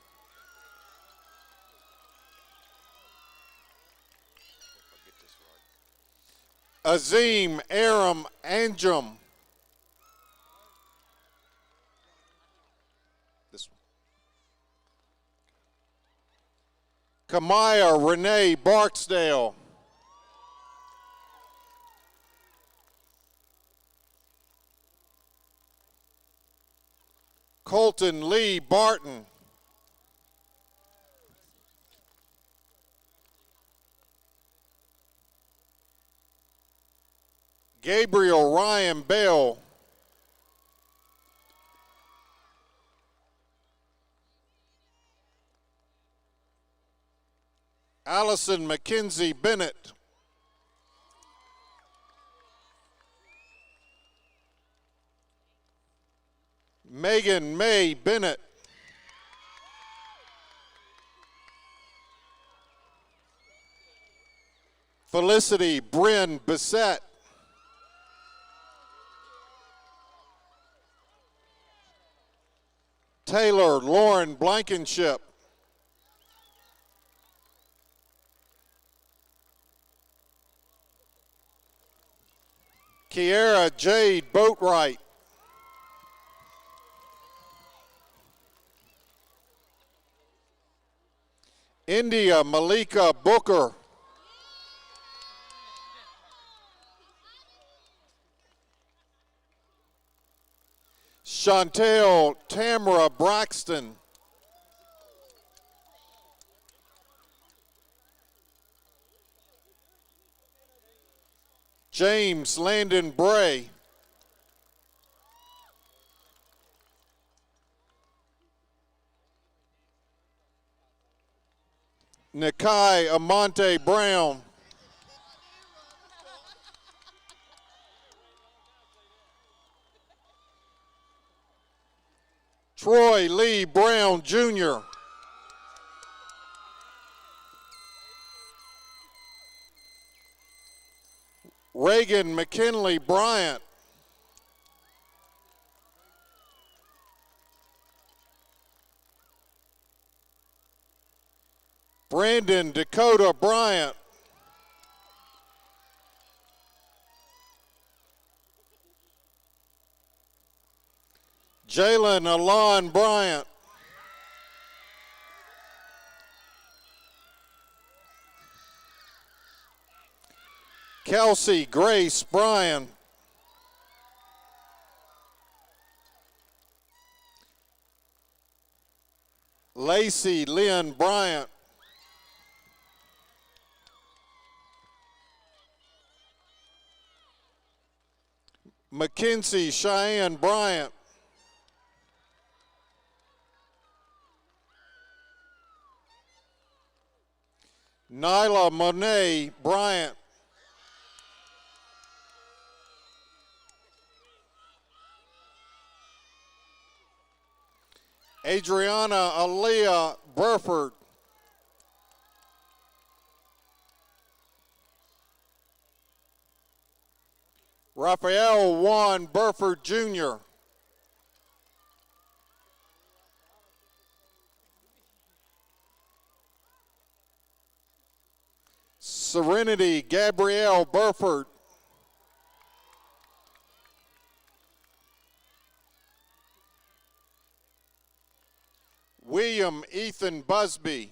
Azim Aram Anjum. This one. Kamaya Renee Barksdale. Colton Lee Barton. Gabriel Ryan Bell. Allison Mackenzie Bennett. Megan May Bennett. Felicity Bryn Bissett. Taylor Lauren Blankenship. Kiera Jade Boatwright. India Malika Booker. Chantel Tamara Braxton. James Landon Bray. Nikai Amante Brown. Troy Lee Brown Jr. Reagan McKinley Bryant. Brandon Dakota Bryant. Jalen Alon Bryant. Kelsey Grace Bryan. Lacey Lynn Bryant. Mackenzie Cheyenne Bryant. Nyla Monet Bryant. Adriana Aaliyah Burford. Raphael Juan Burford Jr. Serenity Gabrielle Burford. William Ethan Busby.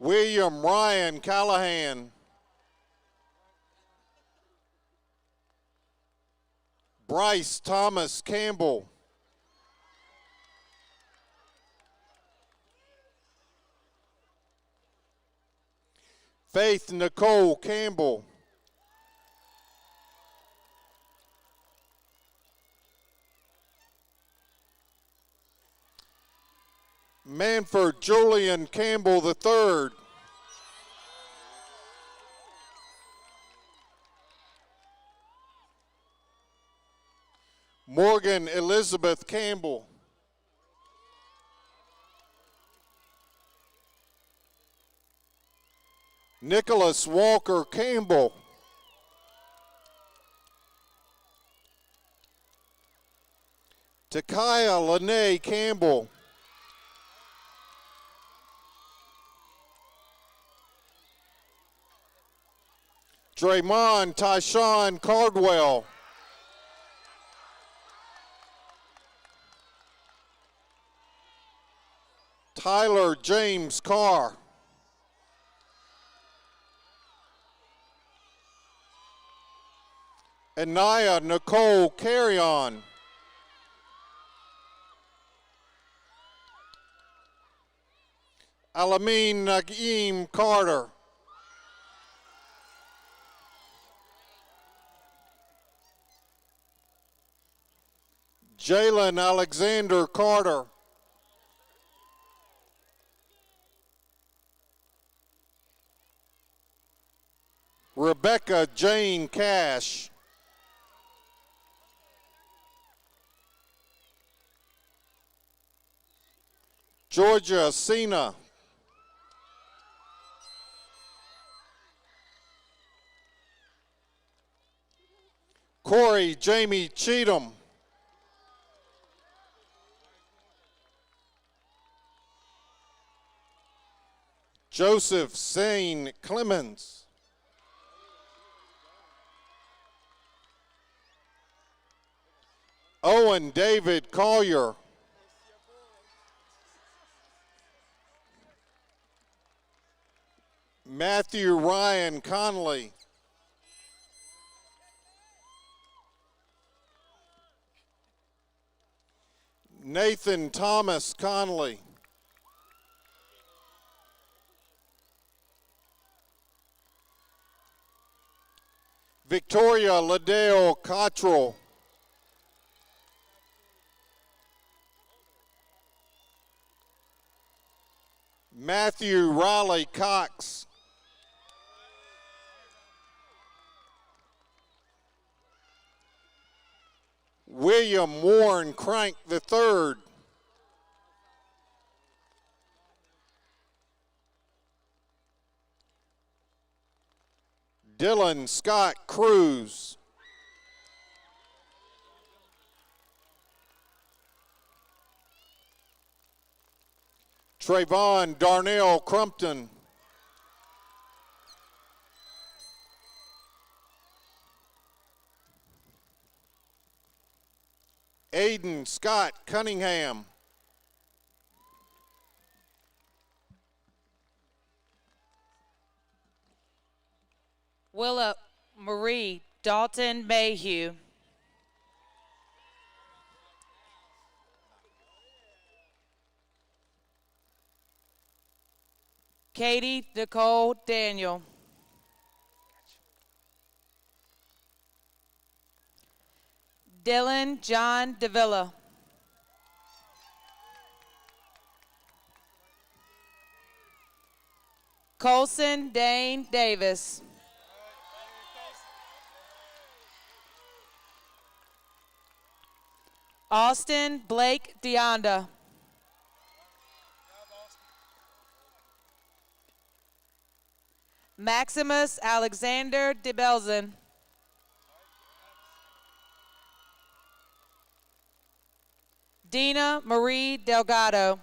William Ryan Callahan. Bryce Thomas Campbell. Faith Nicole Campbell. Manford Julian Campbell III. Morgan Elizabeth Campbell. Nicholas Walker Campbell. Takaya Lene Campbell. Draymond Tyshawn Cardwell. Tyler James Carr. Anaya Nicole Carrion. Alameen Naeem Carter. Jalen Alexander Carter. Rebecca Jane Cash. Georgia Cena. Corey Jamie Cheatham. Joseph Zane Clemens. Owen David Collier. Matthew Ryan Conley. Nathan Thomas Conley. Victoria Liddell Cottrell. Matthew Riley Cox. William Warren Crank III. Dylan Scott Cruz. Trayvon Darnell Crumpton. Aiden Scott Cunningham. Willa Marie Dalton Mayhew. Katie Nicole Daniel. Dylan John Davila. Colson Dane Davis. Austin Blake Deonda. Maximus Alexander DeBelzin. Dina Marie Delgado.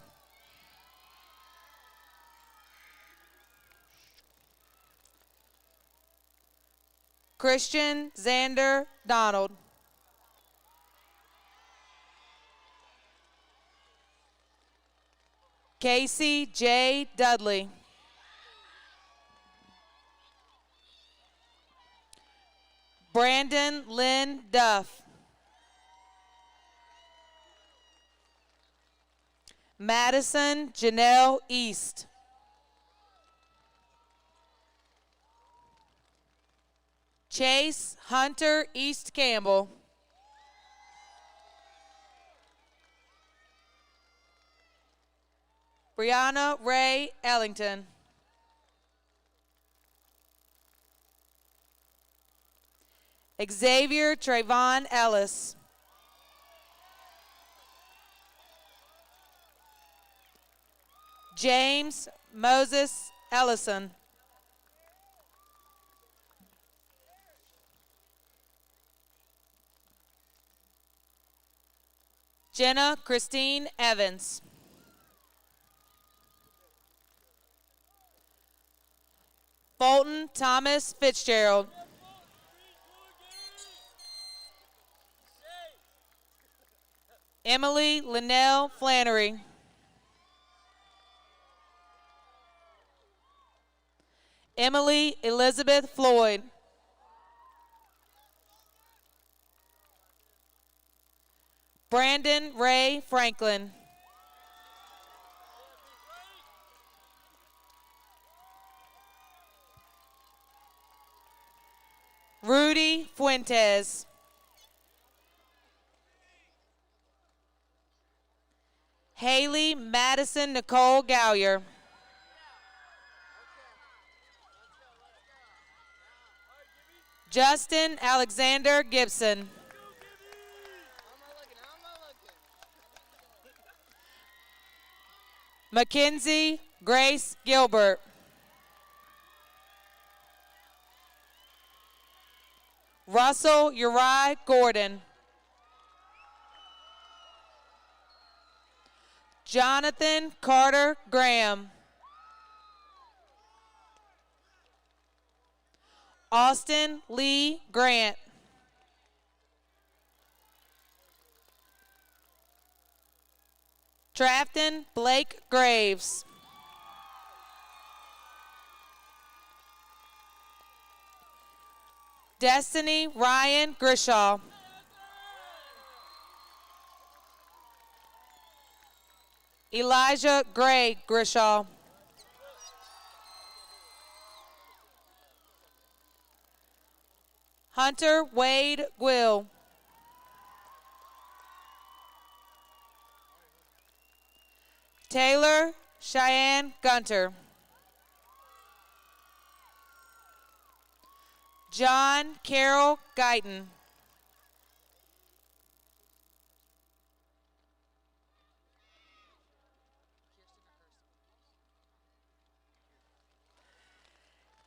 Christian Xander Donald. Casey J. Dudley. Brandon Lynn Duff. Madison Janelle East. Chase Hunter East Campbell. Brianna Ray Ellington. Xavier Trayvon Ellis. James Moses Ellison. Jenna Christine Evans. Fulton Thomas Fitzgerald. Emily Linnell Flannery. Emily Elizabeth Floyd. Brandon Ray Franklin. Rudy Fuentes. Haley Madison Nicole Gowyer. Justin Alexander Gibson. Mackenzie Grace Gilbert. Russell Uriah Gordon. Jonathan Carter Graham. Austin Lee Grant. Trafton Blake Graves. Destiny Ryan Grishaw. Elijah Gray Grishaw. Hunter Wade Will. Taylor Cheyenne Gunter. John Carroll Guyton.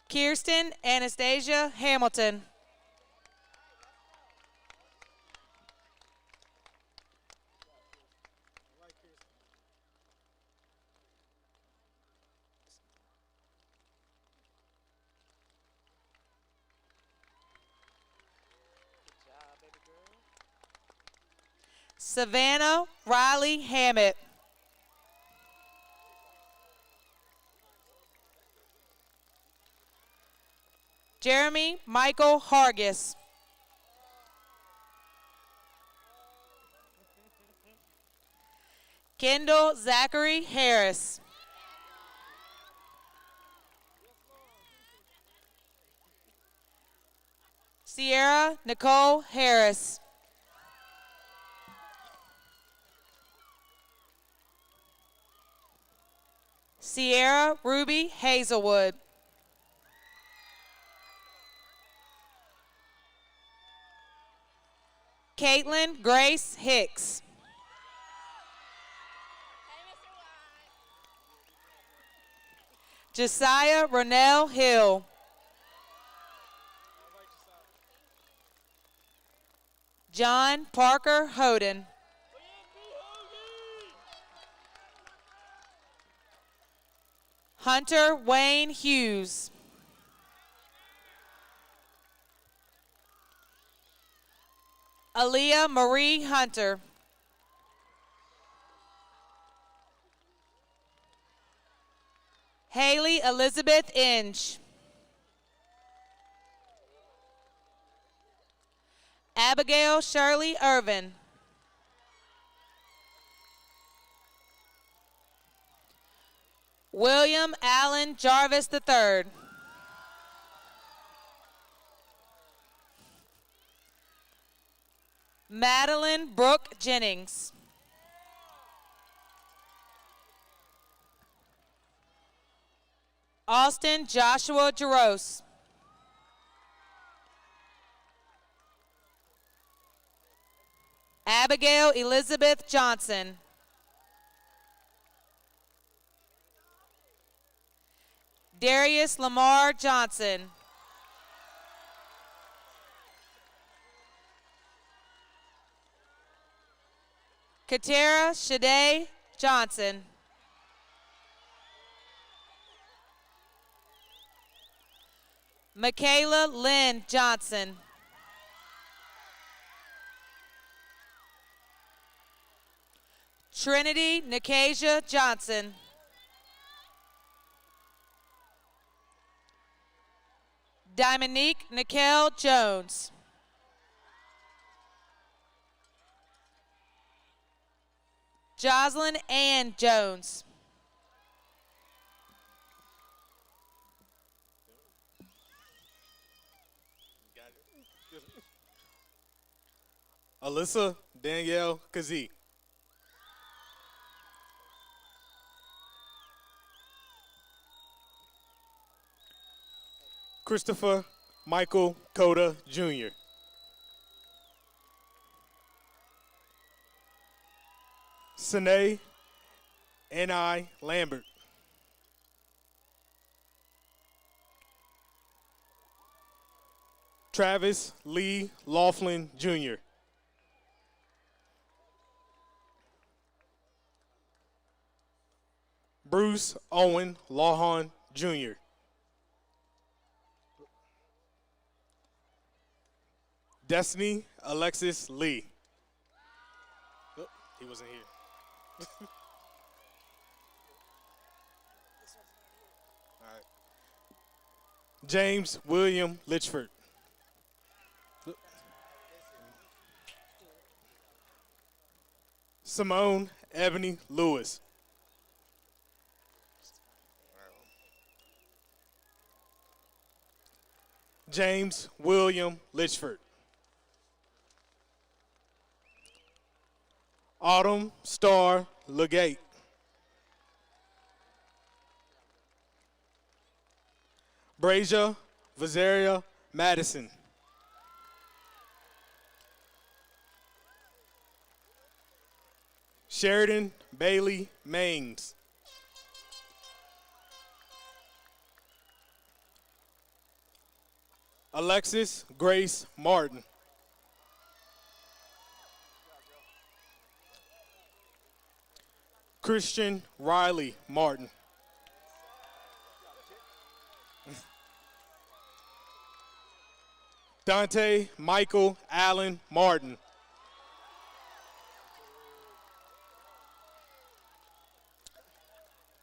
Kirsten Anastasia Hamilton. Savannah Riley Hammett. Jeremy Michael Hargis. Kendall Zachary Harris. Sierra Nicole Harris. Sierra Ruby Hazelwood. Caitlin Grace Hicks. Josiah Ronell Hill. John Parker Hoden. Hunter Wayne Hughes. Aaliyah Marie Hunter. Haley Elizabeth Inge. Abigail Shirley Irvin. William Allen Jarvis III. Madeline Brooke Jennings. Austin Joshua Jaros. Abigail Elizabeth Johnson. Darius Lamar Johnson. Katera Shade Johnson. Michaela Lynn Johnson. Trinity Nikasia Johnson. Dominique Nikel Jones. Jocelyn Ann Jones. Alyssa Danielle Kazee. Christopher Michael Coda Jr. Sine N.I. Lambert. Travis Lee Laughlin Jr. Bruce Owen Lawhon Jr. Destiny Alexis Lee. Oh, he wasn't here. All right. James William Litchford. Simone Ebony Lewis. James William Litchford. Autumn Star Legate. Brasia Vazaria Madison. Sheridan Bailey Maines. Alexis Grace Martin. Christian Riley Martin. Dante Michael Allen Martin.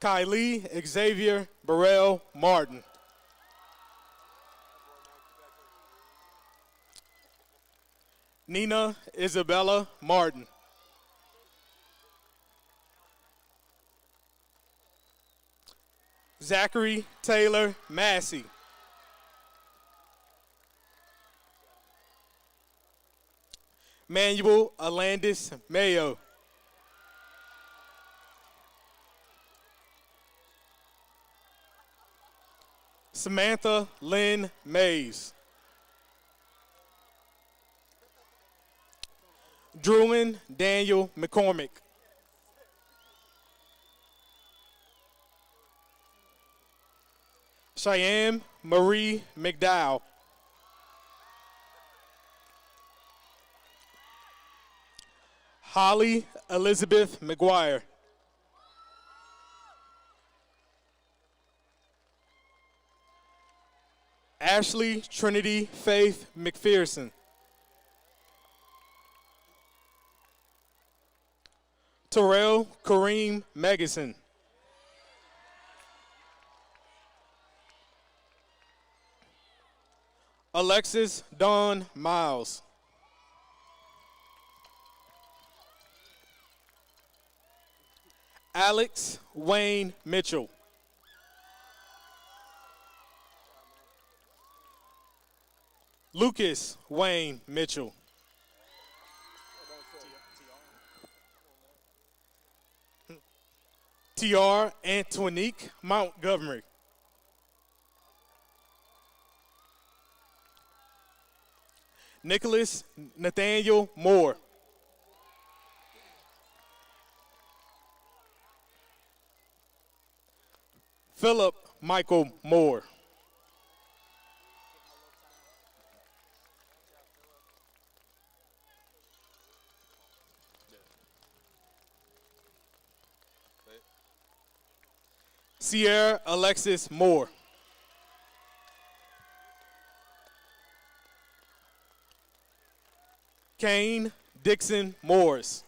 Kylie Xavier Burrell Martin. Nina Isabella Martin. Zachary Taylor Massey. Manuel Alandis Mayo. Samantha Lynn Mays. Druin Daniel McCormick. Cheyenne Marie McDowell. Holly Elizabeth McGuire. Ashley Trinity Faith McPherson. Terrell Kareem Megason. Alexis Dawn Miles. Alex Wayne Mitchell. Lucas Wayne Mitchell. T.R. Antonique Montgomery. Nicholas Nathaniel Moore. Philip Michael Moore. Sierra Alexis Moore. Kane Dixon Morris.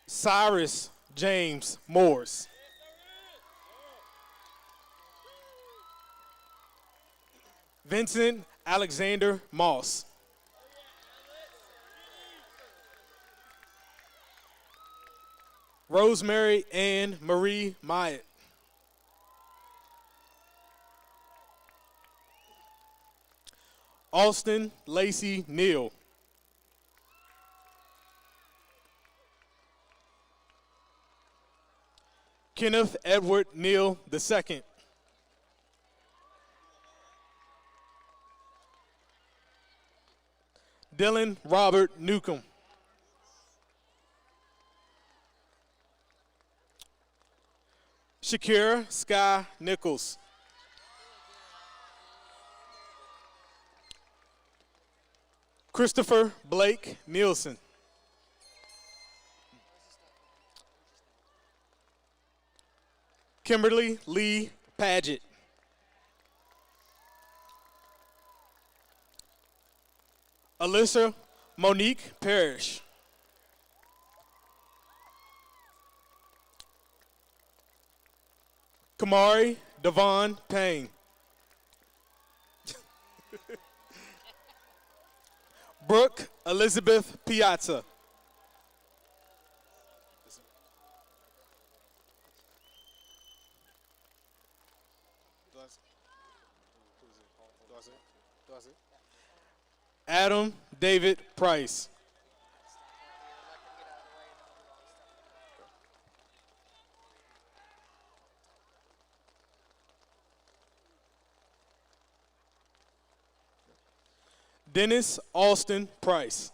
Cyrus James Morris. Vincent Alexander Moss. Rosemary Ann Marie Myatt. Austin Lacey Neal. Kenneth Edward Neal II. Dylan Robert Newcomb. Shakira Sky Nichols. Christopher Blake Nielsen. Kimberly Lee Paget. Alyssa Monique Parrish. Kamari Devon Payne. Brooke Elizabeth Piazza. Adam David Price. Dennis Austin Price.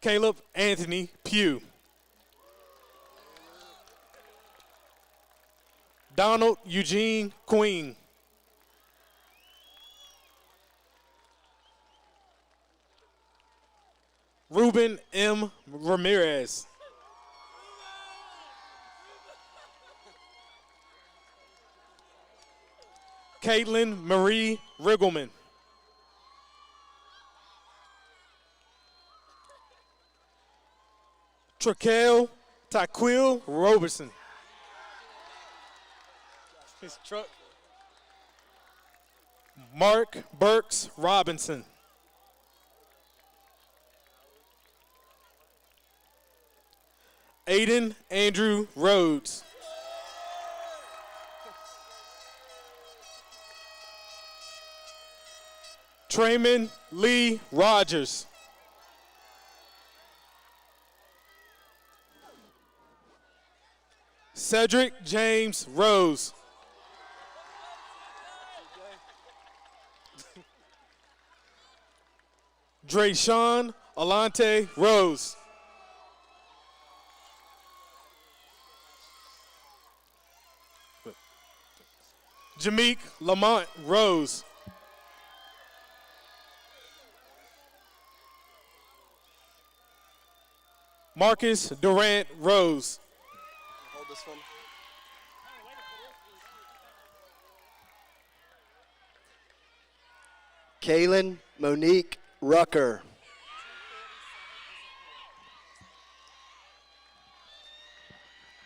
Caleb Anthony Pugh. Donald Eugene Queen. Ruben M. Ramirez. Caitlin Marie Riggleman. Traquel Tyquil Roberson. His truck. Mark Burks Robinson. Aiden Andrew Rhodes. Trayman Lee Rogers. Cedric James Rose. Drayshawn Alante Rose. Jameek Lamont Rose. Marcus Durant Rose. Hold this one. Kaylin Monique Rucker.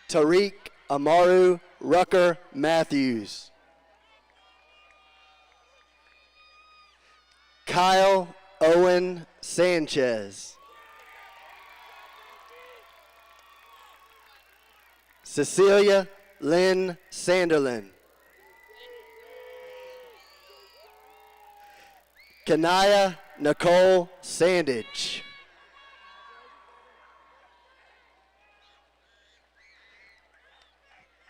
Tariq Amaru Rucker Matthews. Kyle Owen Sanchez. Cecilia Lynn Sanderlin. Kanaya Nicole Sandage.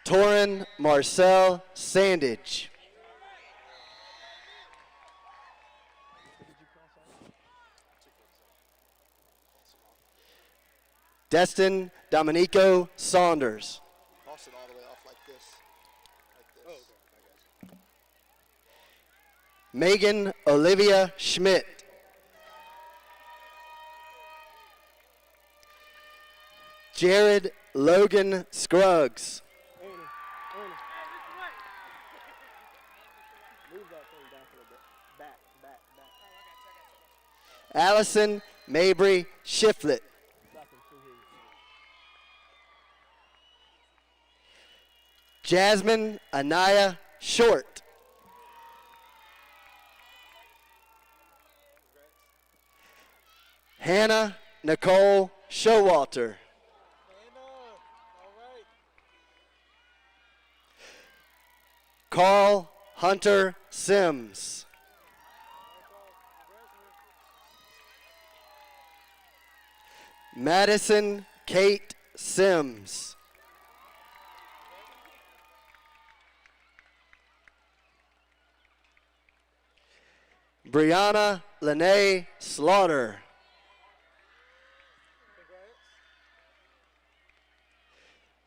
Torin Marcel Sandage. Destin Dominico Saunders. Toss it all the way off like this. Megan Olivia Schmidt. Jared Logan Scruggs. Allison Mabry Shiflett. Jasmine Anaya Short. Hannah Nicole Showalter. Carl Hunter Sims. Madison Kate Sims. Brianna Lene Slaughter.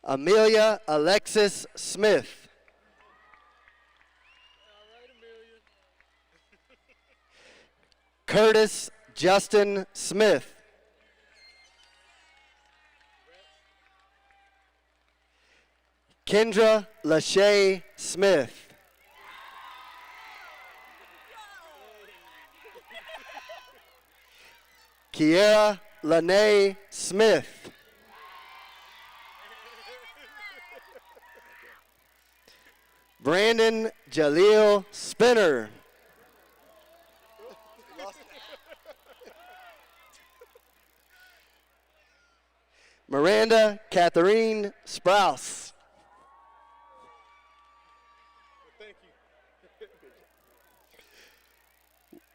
Amelia Alexis Smith. Curtis Justin Smith. Kendra Lachey Smith. Kiera Lene Smith. Brandon Jaleel Spinner. Miranda Catherine Sprouse. Thank you.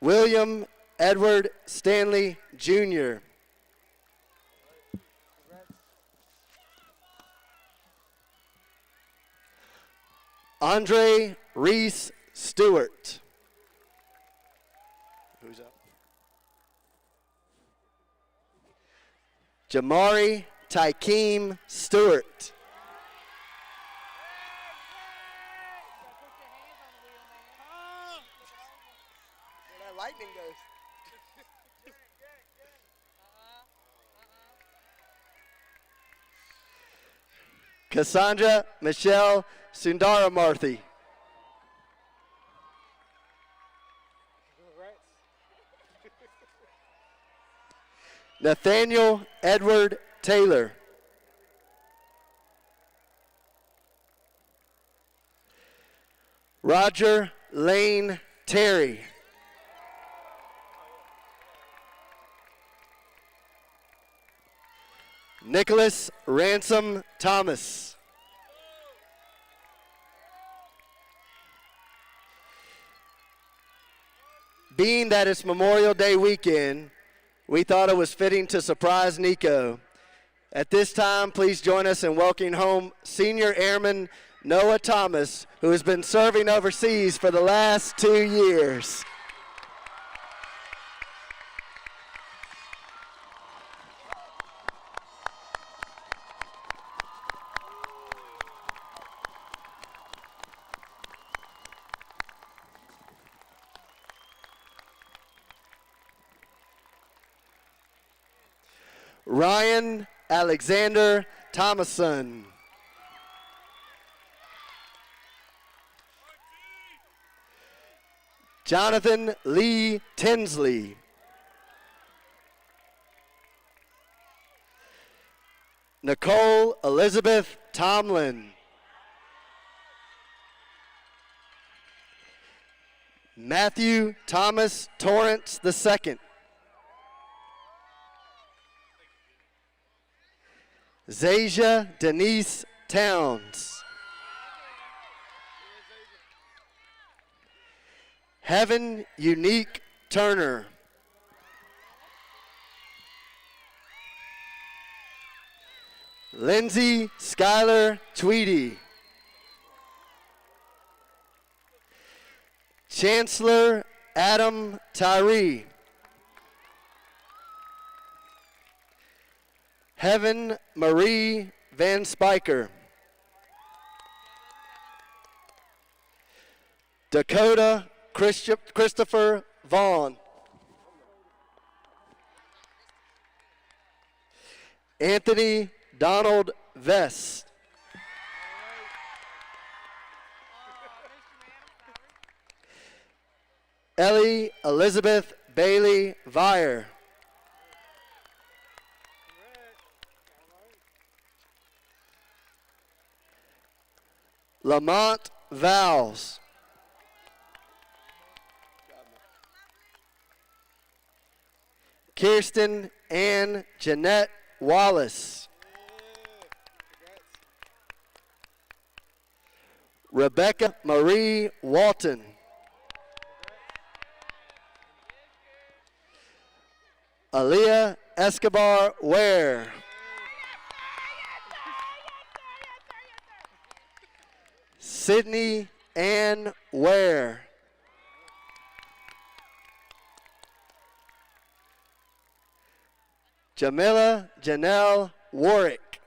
William Edward Stanley Jr. Andre Reese Stewart. Who's up? Jamari Tykeem Stewart. Where that lightning goes. Cassandra Michelle Sundaramarthy. Nathaniel Edward Taylor. Roger Lane Terry. Nicholas Ransom Thomas. Being that it's Memorial Day weekend, we thought it was fitting to surprise Nico. At this time, please join us in welcoming home Senior Airman Noah Thomas, who has been serving overseas for the last 2 years. Ryan Alexander Thomason. Jonathan Lee Tinsley. Nicole Elizabeth Tomlin. Matthew Thomas Torrance II. Zasia Denise Towns. Heaven Unique Turner. Lindsay Schuyler Tweedy. Chancellor Adam Tyree. Heaven Marie Van Spiker. Dakota Christopher Vaughn. Anthony Donald Vest. Ellie Elizabeth Bailey Vire. Lamont Vowles. Kirsten Ann Jeanette Wallace. Rebecca Marie Walton. Aaliyah Escobar Ware. Sydney Ann Ware. Jamila Janelle Warwick.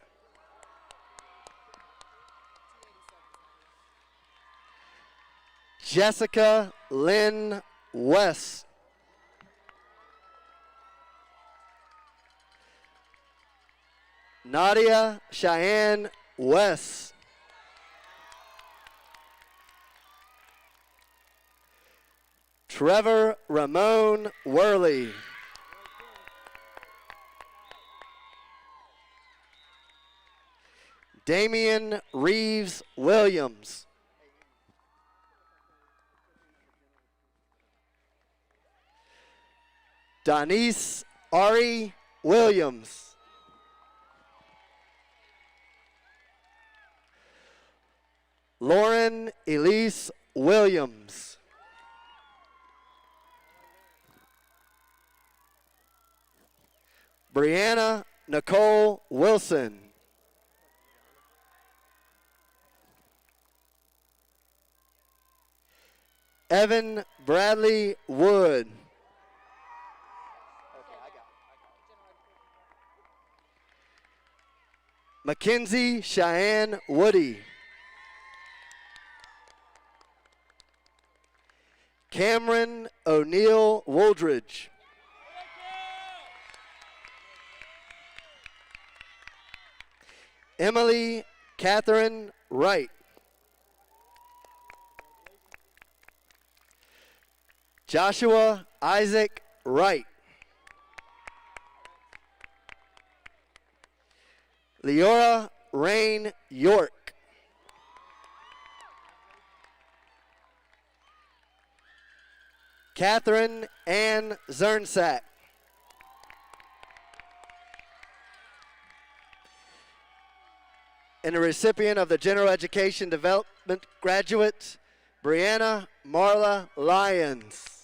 Jessica Lynn West. Nadia Cheyenne West. Trevor Ramon Worley. Damian Reeves Williams. Donise Ari Williams. Lauren Elise Williams. Brianna Nicole Wilson. Evan Bradley Wood. Mackenzie Cheyenne Woody. Cameron O'Neill Wooldridge. Emily Catherine Wright. Joshua Isaac Wright. Leora Rain York. Catherine Ann Zernsack. And the recipient of the General Education Development Graduate, Brianna Marla Lyons.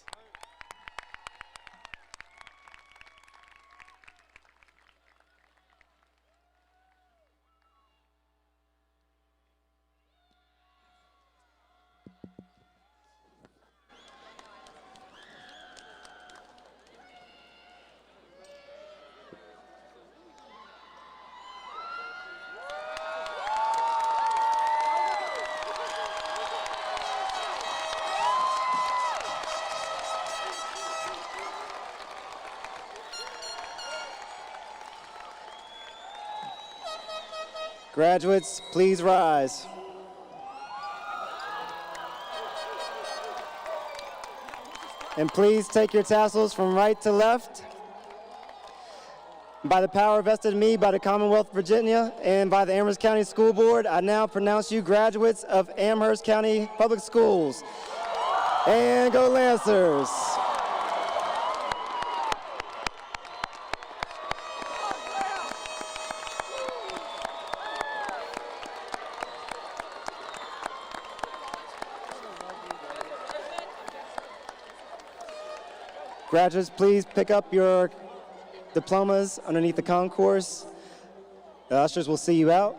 Graduates, please rise. And please take your tassels from right to left. By the power vested in me by the Commonwealth of Virginia and by the Amherst County School Board, I now pronounce you graduates of Amherst County Public Schools. And go Lancers! Graduates, please pick up your diplomas underneath the concourse. The ushers will see you out.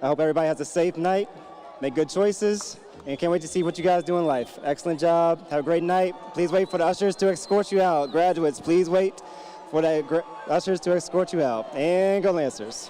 I hope everybody has a safe night, make good choices, and can't wait to see what you guys do in life. Excellent job. Have a great night. Please wait for the ushers to escort you out. Graduates, please wait for the ushers to escort you out. And go Lancers.